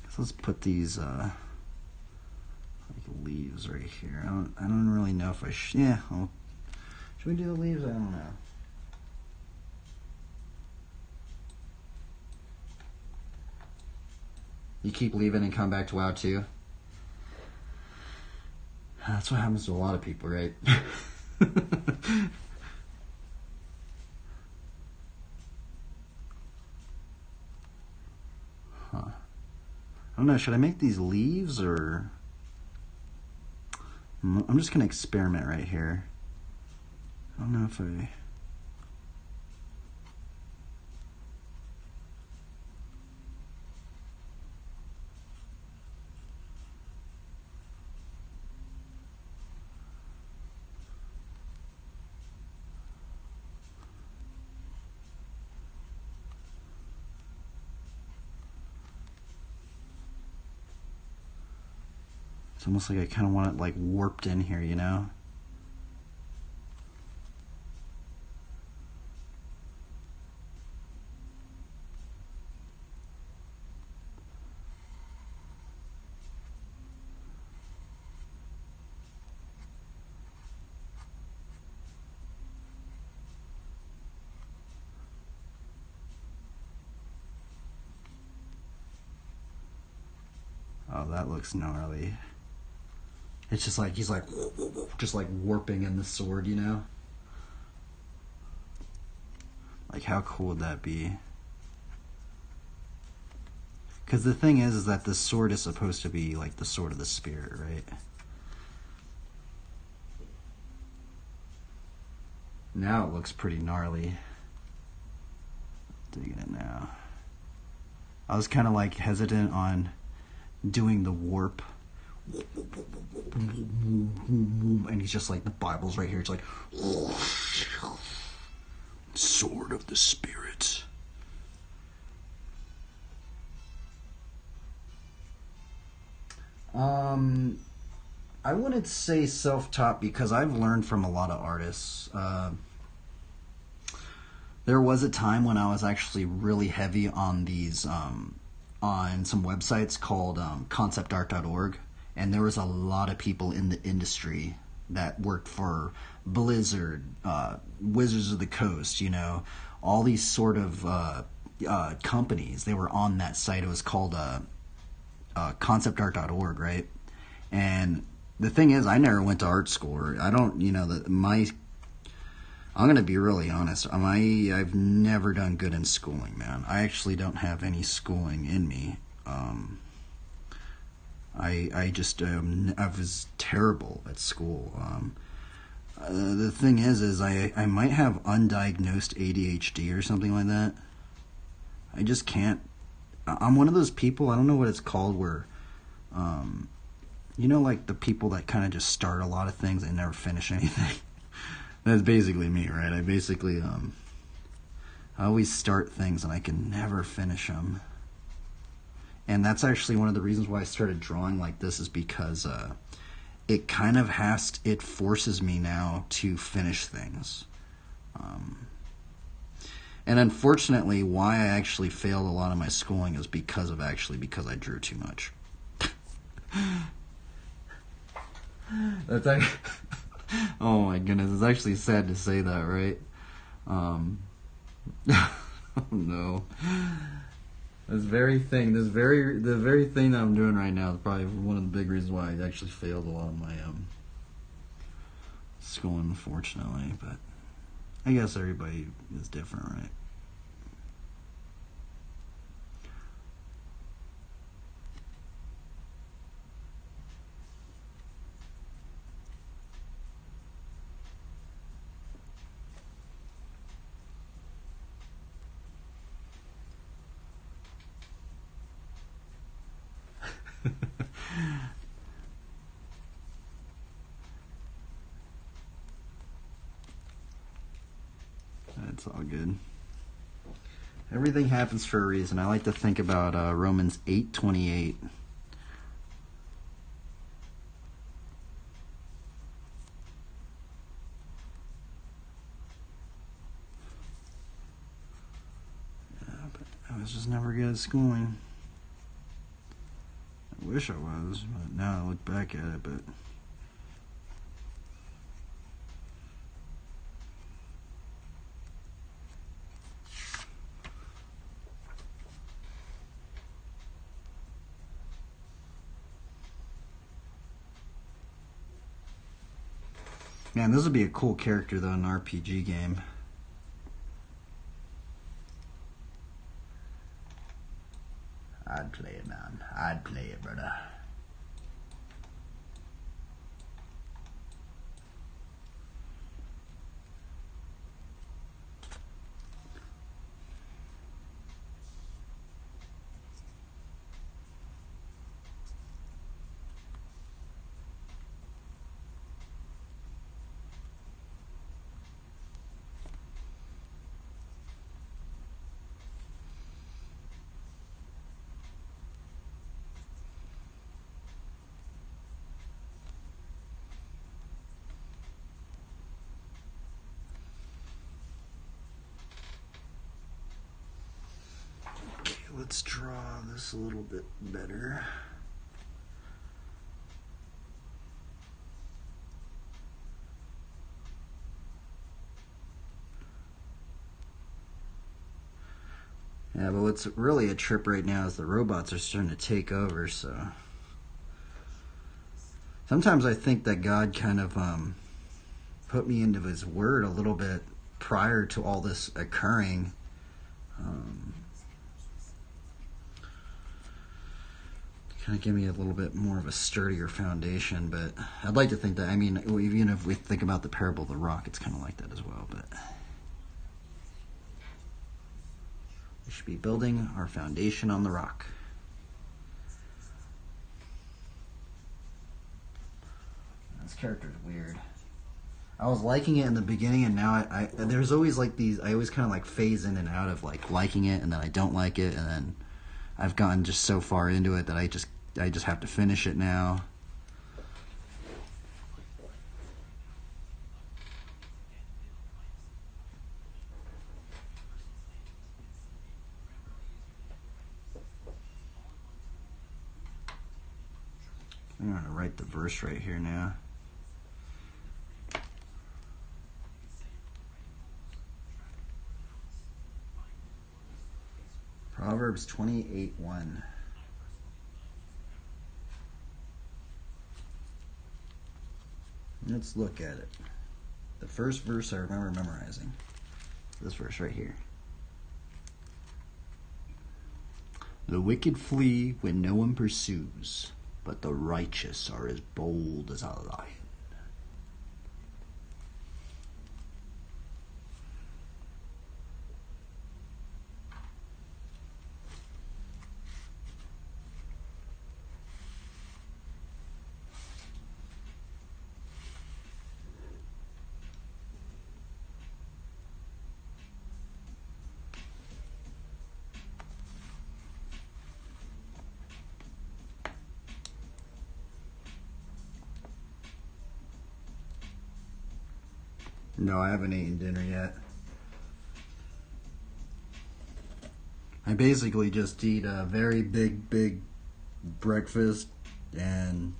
Speaker 1: So let's put these like leaves right here. I don't really know if I should. Yeah, should we do the leaves? I don't know. You keep leaving and come back to WoW 2. That's what happens to a lot of people, right? Huh. I don't know, should I make these leaves or... I'm just going to experiment right here. I don't know if I... It's almost like I kind of want it like warped in here, you know? Oh, that looks gnarly. It's just like, he's like, just like warping in the sword, you know? Like, how cool would that be? Because the thing is that the sword is supposed to be like the sword of the spirit, right? Now it looks pretty gnarly. Digging it now. I was kind of like hesitant on doing the warp. And he's just like, the Bible's right here. It's like, sword of the spirit. I wouldn't say self-taught because I've learned from a lot of artists. There was a time when I was actually really heavy on these, on some websites called conceptart.org, and there was a lot of people in the industry that worked for Blizzard, Wizards of the Coast, you know, all these sort of companies. They were on that site. It was called conceptart.org, right? And the thing is, I never went to art school. Or I don't, you know, I'm gonna be really honest. I've never done good in schooling, man. I actually don't have any schooling in me. I just I was terrible at school. The thing is I might have undiagnosed ADHD or something like that. I just can't. I'm one of those people. I don't know what it's called. Where, you know, like the people that kind of just start a lot of things and never finish anything. That's basically me, right? I basically, I always start things and I can never finish them. And that's actually one of the reasons why I started drawing like this, is because it kind of it forces me now to finish things. And unfortunately, why I actually failed a lot of my schooling is because I drew too much. That's actually... Oh my goodness, it's actually sad to say that, right? Oh no. The very thing that I'm doing right now is probably one of the big reasons why I actually failed a lot of my schooling, unfortunately. But I guess everybody is different, right? It's all good. Everything happens for a reason. I like to think about Romans 8:28. But I was just never good at schooling. I wish I was, but now I look back at it, but man, this would be a cool character though in an RPG game. I'd play it, man. I'd play it, brother. Let's draw this a little bit better. Yeah, but what's really a trip right now is the robots are starting to take over, so sometimes I think that God kind of put me into his word a little bit prior to all this occurring. Kind of give me a little bit more of a sturdier foundation, but I'd like to think that, I mean, even if we think about the parable of the rock, it's kind of like that as well, but we should be building our foundation on the rock. This character's weird. I was liking it in the beginning, and now I there's always like these, I always kind of like phase in and out of like liking it, and then I don't like it, and then I've gotten just so far into it that I just have to finish it now. I'm going to write the verse right here now. Proverbs 28:1. Let's look at it. The first verse I remember memorizing. This verse right here. The wicked flee when no one pursues, but the righteous are as bold as a lion. No, I haven't eaten dinner yet. I basically just eat a very big breakfast and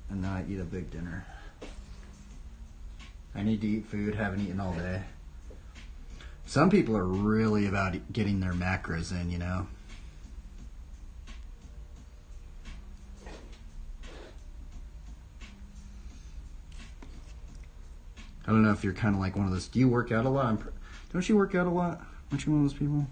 Speaker 1: then I eat a big dinner. I need to eat food, haven't eaten all day. Some people are really about getting their macros in, you know. I don't know if you're kind of like one of those. Do you work out a lot? Don't you work out a lot? Aren't you one of those people?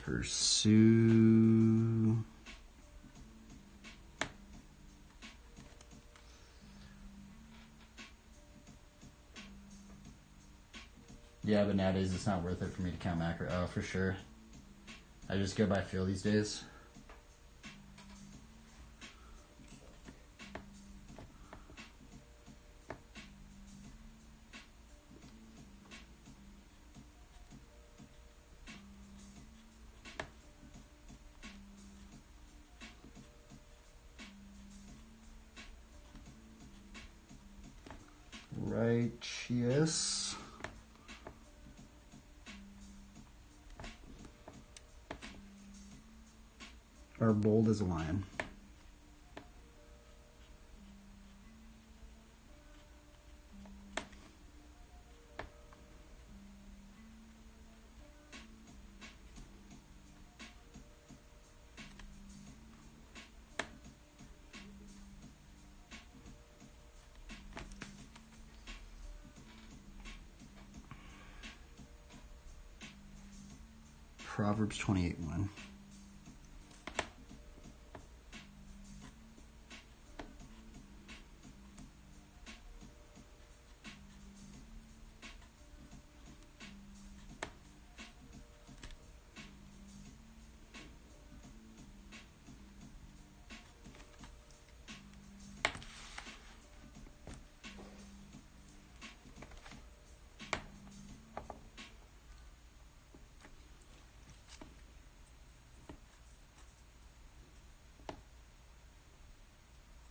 Speaker 1: Pursue. Yeah, but nowadays it's not worth it for me to count macro. Oh, for sure. I just go by feel these days. Righteous. Or bold as a lion. Proverbs 28:1.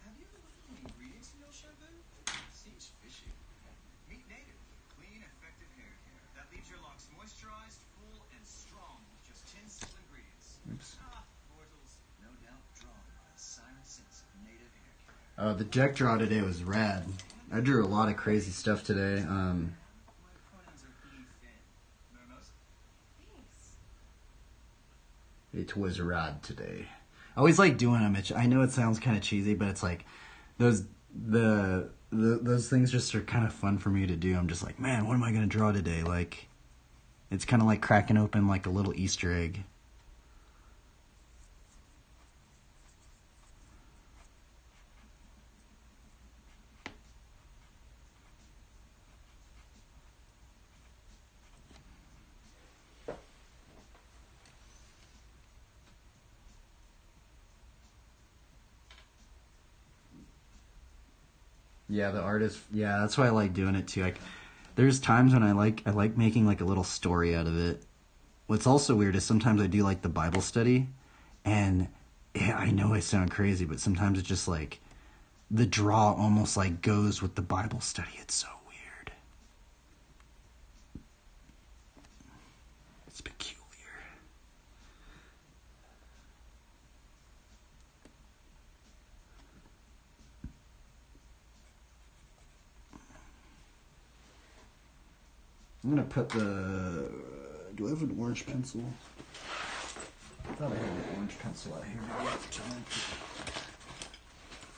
Speaker 4: Have you ever looked at the ingredients in your shampoo? Seems fishy. Meet Native, clean, effective hair care that leaves your locks moisturized, full, and strong with just 10 simple ingredients.
Speaker 1: Oops.
Speaker 4: Mortals, no doubt drawn by the siren sense of Native hair care.
Speaker 1: The deck draw today was rad. I drew a lot of crazy stuff today.
Speaker 4: My pronouns are he, Finn. Memos?
Speaker 2: Thanks.
Speaker 1: It was rad today. I always like doing them. I know it sounds kind of cheesy, but it's like those those things just are kind of fun for me to do. I'm just like, man, what am I gonna draw today? Like, it's kind of like cracking open like a little Easter egg. Yeah, the artist. Yeah, that's why I like doing it too. Like, there's times when I like making like a little story out of it. What's also weird is sometimes I do like the Bible study, and yeah, I know I sound crazy, but sometimes it's just like the draw almost like goes with the Bible study. It's so weird. It's peculiar. I'm gonna put the. Do I have an orange pencil? I thought I had an orange pencil out here. Maybe at the time.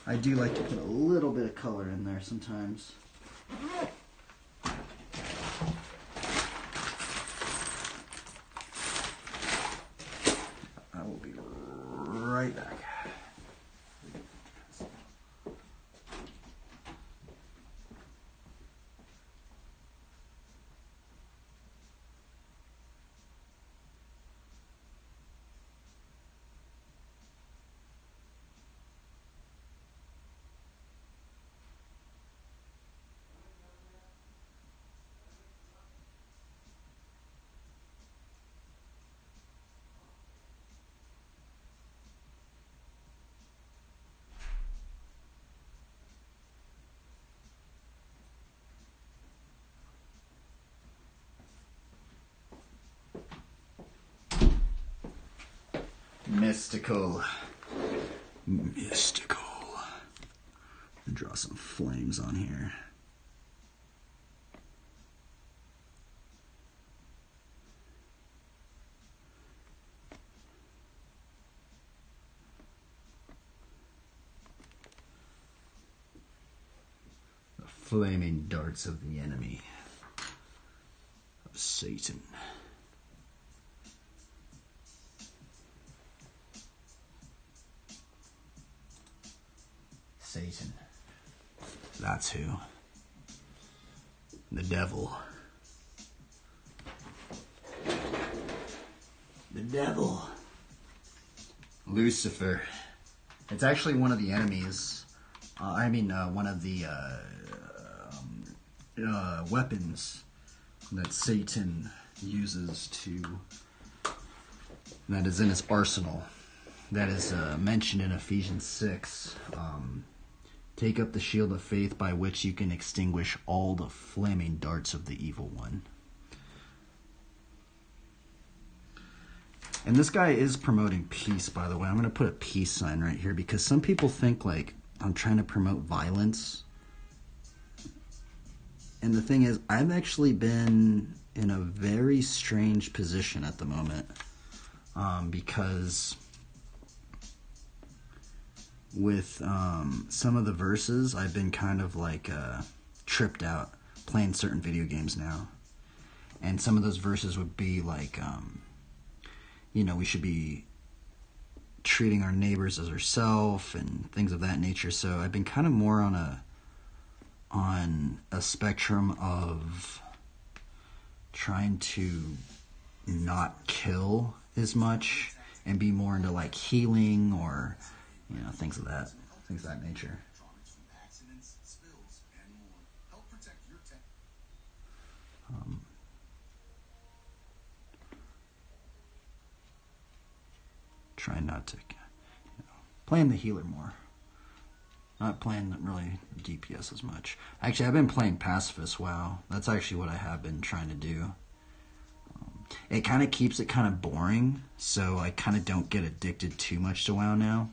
Speaker 1: I do like to put a little bit of color in there sometimes. I will be right back. Mystical. Mystical. Draw some flames on here. The flaming darts of the enemy. Of Satan. Satan. That's who. The devil. The devil. Lucifer. It's actually one of the enemies. One of the weapons that Satan uses that is in his arsenal. That is mentioned in Ephesians 6. Take up the shield of faith by which you can extinguish all the flaming darts of the evil one. And this guy is promoting peace, by the way. I'm going to put a peace sign right here because some people think like I'm trying to promote violence. And the thing is, I've actually been in a very strange position at the moment because with some of the verses, I've been kind of like tripped out playing certain video games now. And some of those verses would be like, we should be treating our neighbors as ourselves and things of that nature. So I've been kind of more on a spectrum of trying to not kill as much and be more into like healing or things of that nature.
Speaker 4: Accidents, spills, and more. Help protect your tech.
Speaker 1: Try not to playing the healer more. Not playing really DPS as much. Actually, I've been playing Pacifist WoW. That's actually what I have been trying to do. It kind of keeps it kind of boring, so I kind of don't get addicted too much to WoW now.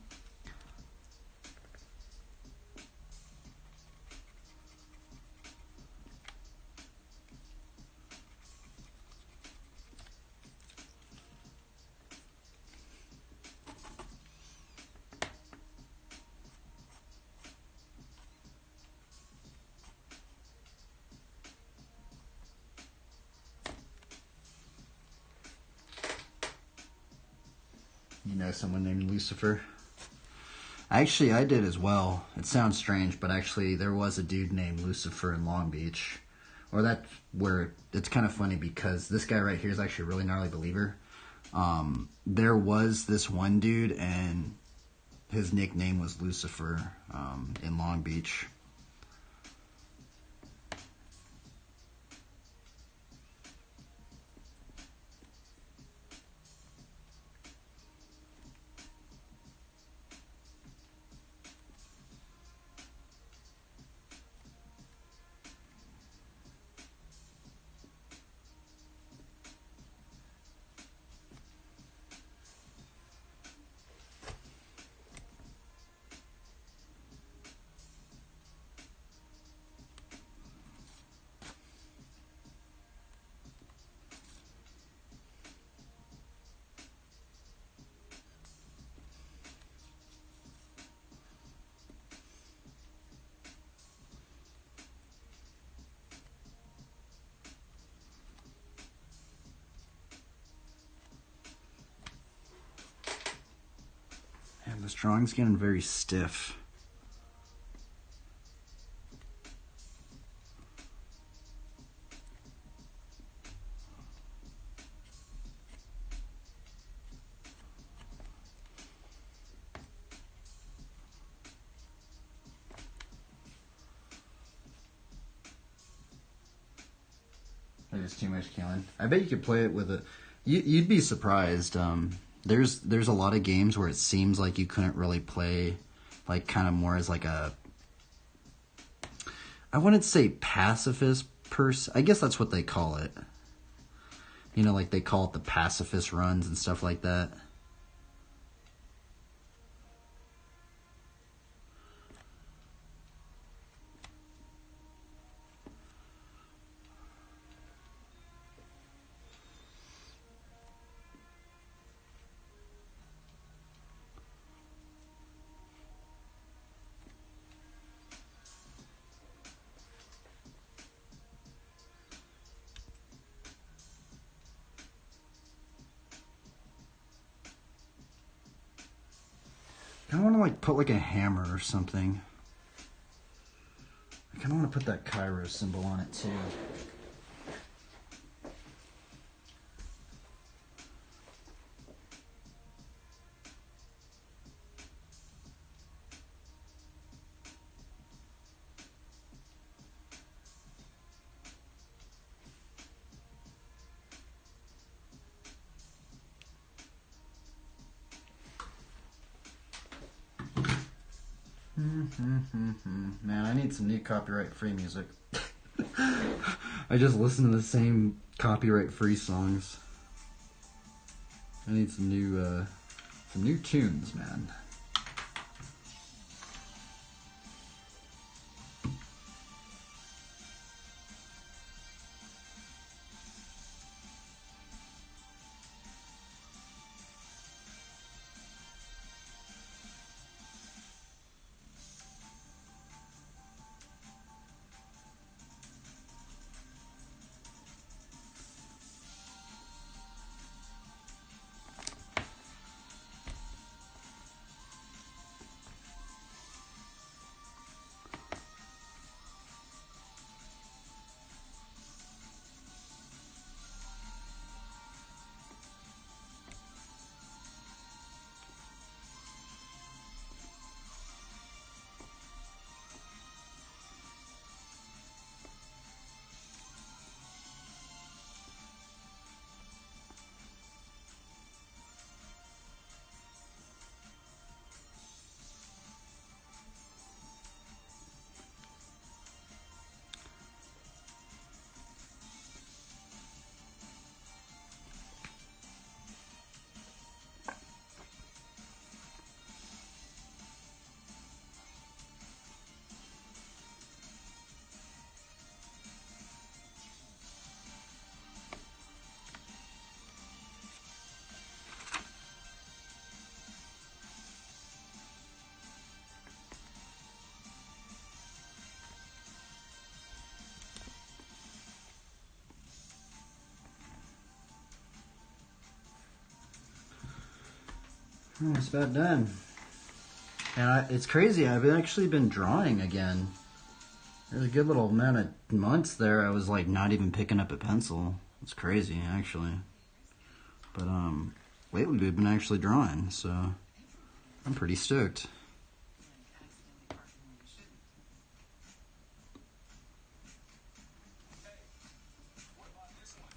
Speaker 1: You know someone named Lucifer? Actually, I did as well. It sounds strange, but actually there was a dude named Lucifer in Long Beach. Or that's where it's kind of funny because this guy right here is actually a really gnarly believer. There was this one dude and his nickname was Lucifer in Long Beach. And this drawing's getting very stiff. It's too much killing. I bet you could play it with a... You'd be surprised. There's a lot of games where it seems like you couldn't really play, like kind of more as like a... I wouldn't say pacifist I guess that's what they call it. Like they call it the pacifist runs and stuff like that. I want to like put like a hammer or something. kind of want to put that Cairo symbol on it too. Man, I need some new copyright-free music. I just listen to the same copyright-free songs. I need some new tunes, man. It's about done. And it's crazy. I've actually been drawing again. There's a good little amount of months there I was like not even picking up a pencil. It's crazy, actually. But lately we've been actually drawing, so I'm pretty stoked.
Speaker 4: What about this one?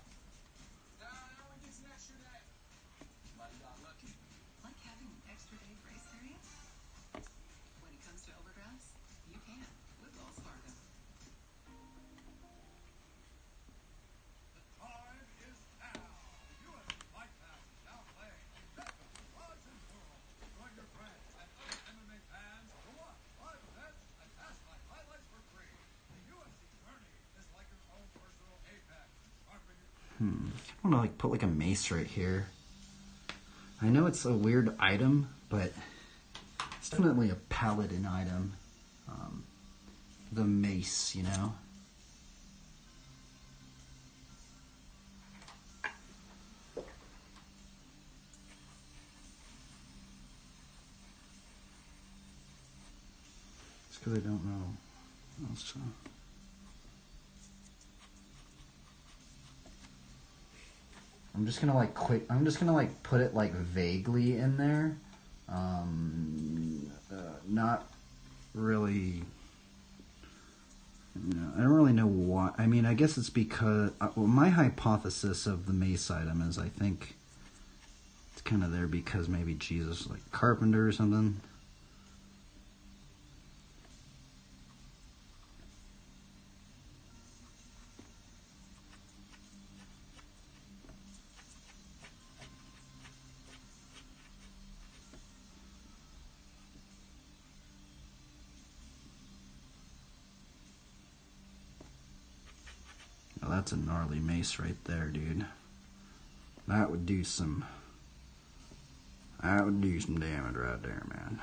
Speaker 4: Nah, that one gets an extra day. Might have got lucky.
Speaker 2: Like having an extra day grace period? When it comes to overdrafts, you can with Wells Fargo.
Speaker 5: The time is now. U.S. Fight Pass is now playing. Beckham, Raj, and Pearl. Join your friends and other MMA fans to watch live events and pastime highlights for free. The UFC journey is like your own personal apex. Sharpen your
Speaker 1: I want to like put like a mace right here. I know it's a weird item, but it's definitely a paladin item. The mace, you know. It's because I don't know. What else to- I'm just gonna like put it like vaguely in there. Not really. I don't really know why. I mean, I guess it's because well, my hypothesis of the mace item is I think it's kind of there because maybe Jesus was like a carpenter or something. Now that's a gnarly mace right there, dude. That would do some damage right there, man.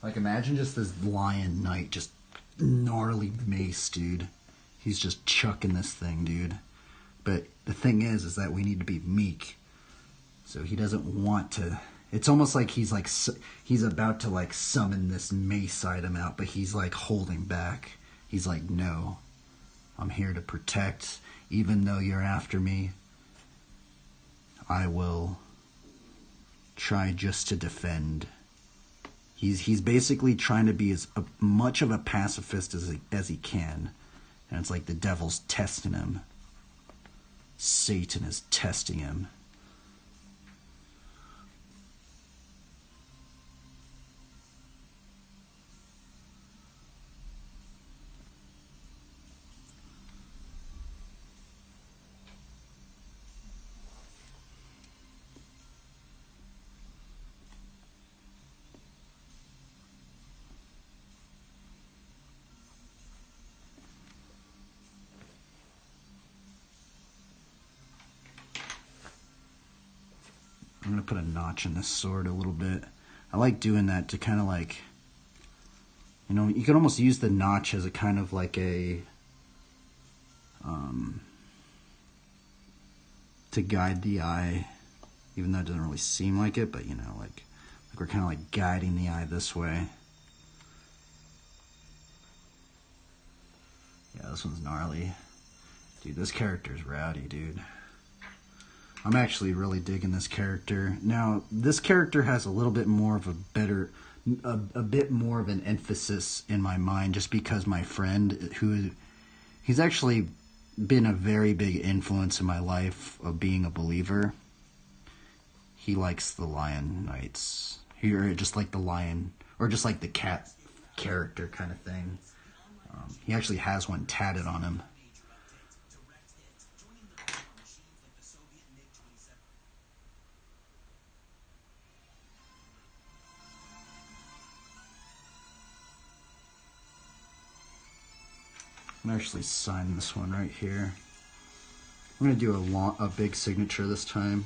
Speaker 1: Like, imagine just this lion knight, just gnarly mace, dude. He's just chucking this thing, dude. But the thing is that we need to be meek. So he doesn't want to. It's almost like he's about to like summon this mace item out, but he's like holding back. He's like, no, I'm here to protect. Even though you're after me, I will try just to defend. He's basically trying to be as much of a pacifist as he can. And it's like the devil's testing him. Satan is testing him. I'm going to put a notch in this sword a little bit. I like doing that to kind of like, you know, you can almost use the notch as a kind of like a, to guide the eye, even though it doesn't really seem like it, but you know, like we're kind of like guiding the eye this way. Yeah, this one's gnarly. Dude, this character's rowdy, dude. I'm actually really digging this character. Now, this character has a little bit more of a bit more of an emphasis in my mind, just because my friend, he's actually been a very big influence in my life of being a believer. He likes the Lion Knights. Or just like the lion, or just like the cat character kind of thing. He actually has one tatted on him. I'm actually sign this one right here. I'm going to do a big signature this time.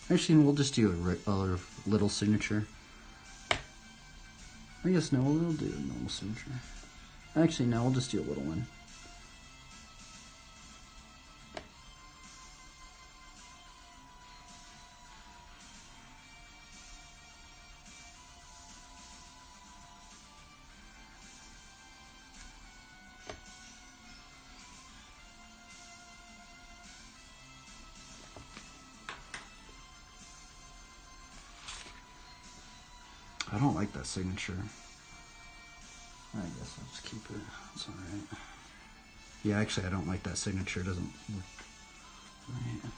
Speaker 1: Actually, we'll just do a little signature. I guess no, we'll do a normal signature. Actually, no, we'll just do a little one. I don't like that signature. I guess I'll just keep it. It's alright. Yeah, actually, I don't like that signature. It doesn't look right.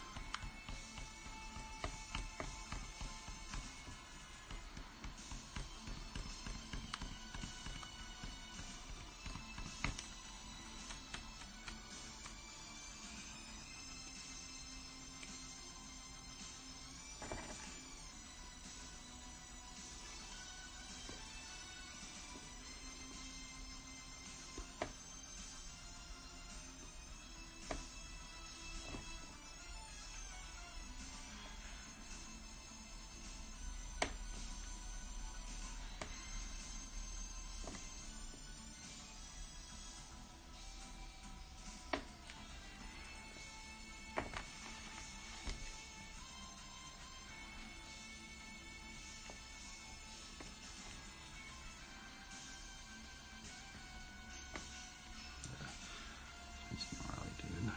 Speaker 1: It's gnarly, dude.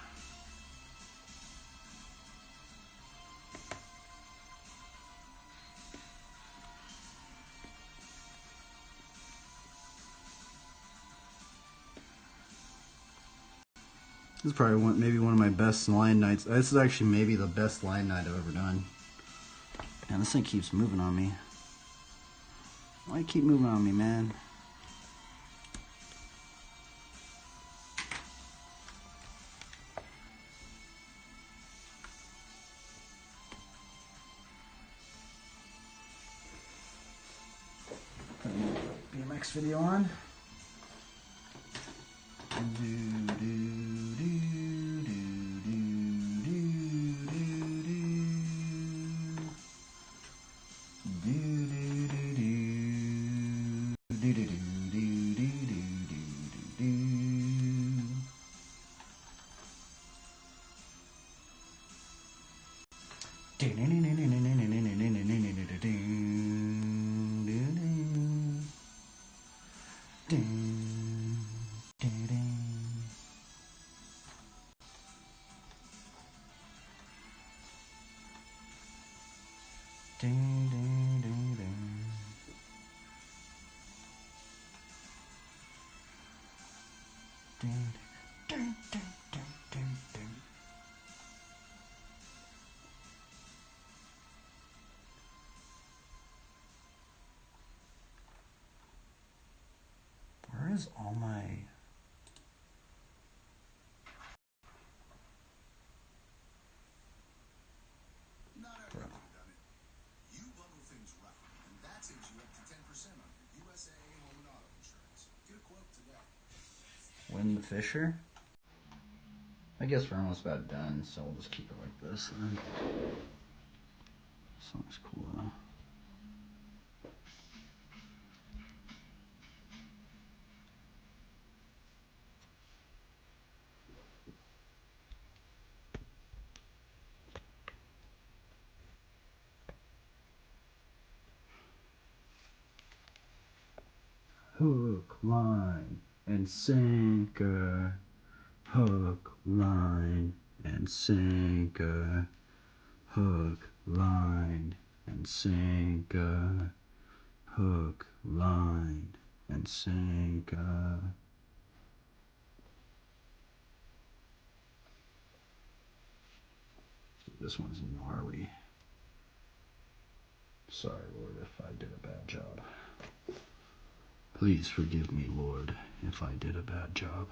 Speaker 1: This is probably maybe one of my best Lion Knights. This is actually maybe the best Lion Knight I've ever done. Man, this thing keeps moving on me. Why you keep moving on me, man? BMX video on. Where is all my...
Speaker 5: Not everyone done it. You bundle things right, and that saves you up to 10% on your USAA home and auto insurance. Get a quote today.
Speaker 1: Win the Fisher? I guess we're almost about done, so we'll just keep it like this then. Song's cool though. Hook, line, and sinker. Hook, line, and sinker. Hook, line, and sinker. Hook, line, and sinker. This one's gnarly. Sorry, Lord, if I did a bad job. Please forgive me, Lord, if I did a bad job.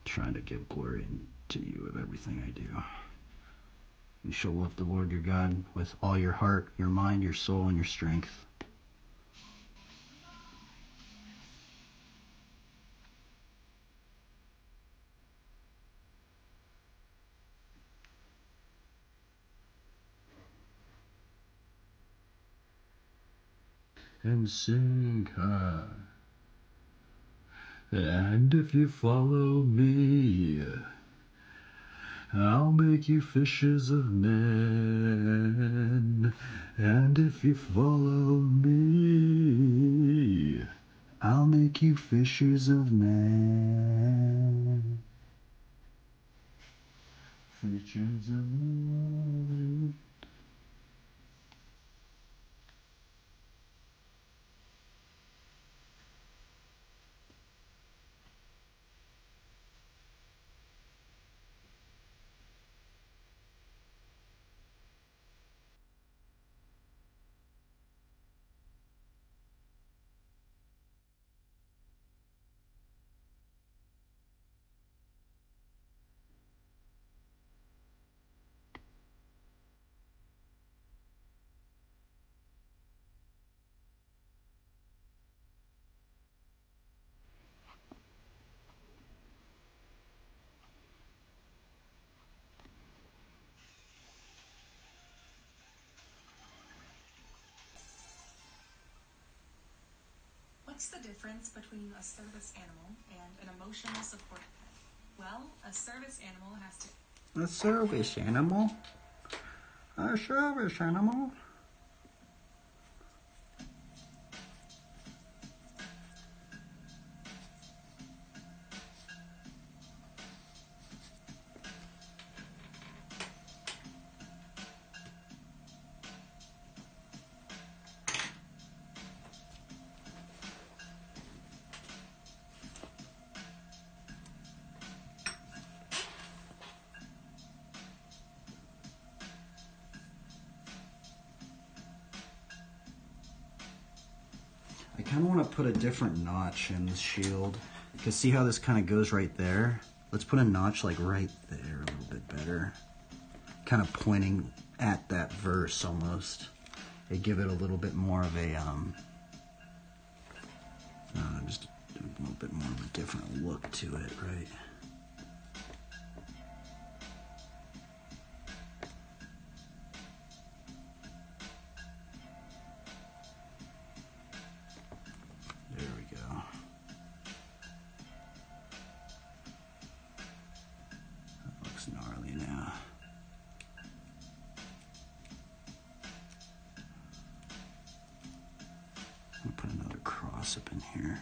Speaker 1: Trying to give glory to you of everything I do. You shall love the Lord your God with all your heart, your mind, your soul, and your strength. And sing her. And if you follow me, I'll make you fishers of men. And if you follow me, I'll make you fishers of men. Fishers of men.
Speaker 6: What's the difference between a service animal and an emotional support pet? Well, a service animal has to...
Speaker 1: A service animal? A service animal? I kind of want to put a different notch in the shield. Because see how this kind of goes right there? Let's put a notch like right there a little bit better. Kind of pointing at that verse almost. They give it a little bit more of a, just a little bit more of a different look to it, right? There we go. That looks gnarly now. this up in here.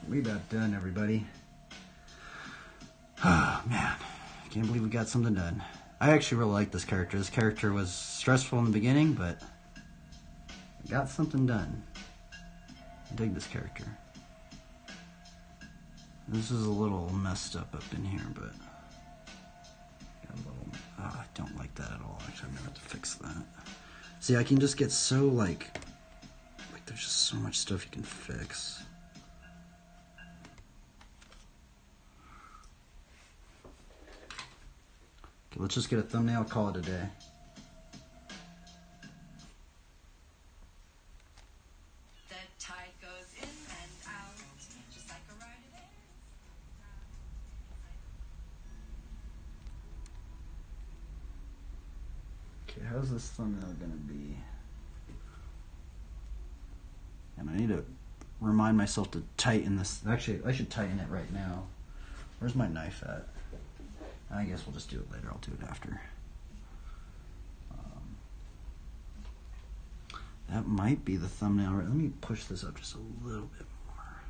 Speaker 1: We about done, everybody. Oh, man. I can't believe we got something done. I actually really like this character. This character was stressful in the beginning, but I got something done. I dig this character. This is a little messed up in here, but got a little, I don't like that at all. Actually, I'm gonna have to fix that. See, I can just get so like there's just so much stuff you can fix. Okay, let's just get a thumbnail, call it a day.
Speaker 2: The tide goes in and out, just like a ride of air.
Speaker 1: Okay, how's this thumbnail gonna be? And I need to remind myself to tighten this. Actually, I should tighten it right now. Where's my knife at? I guess we'll just do it later. I'll do it after. That might be the thumbnail. Let me push this up just a little bit more.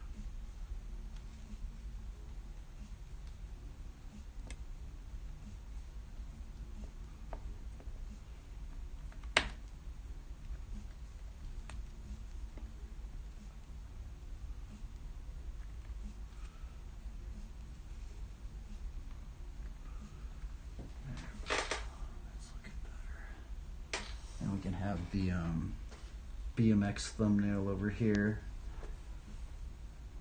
Speaker 1: That's looking better. And we can have the BMX thumbnail over here.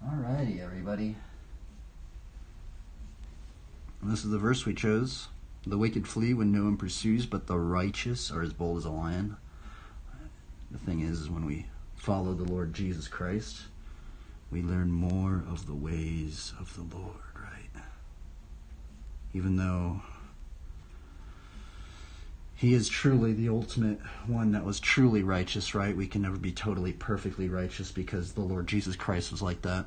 Speaker 1: Alrighty, everybody. And this is the verse we chose. The wicked flee when no one pursues, but the righteous are as bold as a lion. The thing is when we follow the Lord Jesus Christ, we learn more of the ways of the Lord, right? Even though He is truly the ultimate one that was truly righteous, right? We can never be totally perfectly righteous because the Lord Jesus Christ was like that.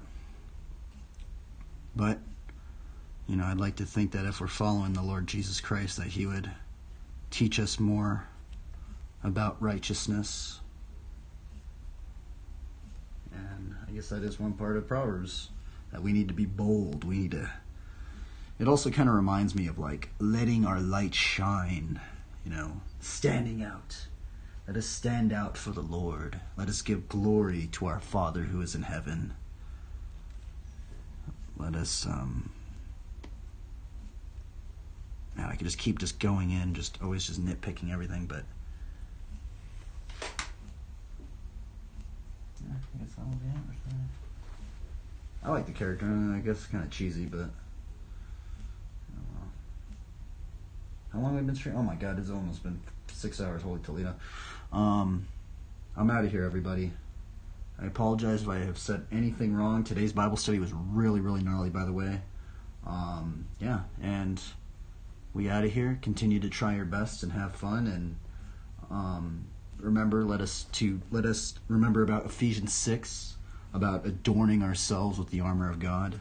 Speaker 1: But, you know, I'd like to think that if we're following the Lord Jesus Christ, that He would teach us more about righteousness. And I guess that is one part of Proverbs, that we need to be bold. We need to... It also kind of reminds me of like letting our light shine. You know, standing out. Let us stand out for the Lord. Let us give glory to our Father who is in heaven. Let us, man, I could just keep just going in, just always just nitpicking everything, but yeah, I guess that will be it. I like the character. I guess it's kind of cheesy, but how long have we been streaming? Oh my god, it's almost been 6 hours. Holy Toledo. I'm out of here, everybody. I apologize if I have said anything wrong. Today's Bible study was really, really gnarly, by the way. Yeah, and we out of here. Continue to try your best and have fun. And remember, let us remember about Ephesians 6, about adorning ourselves with the armor of God,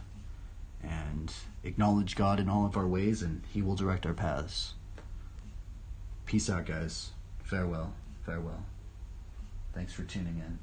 Speaker 1: and acknowledge God in all of our ways, and He will direct our paths. Peace out, guys. Farewell. Farewell. Thanks for tuning in.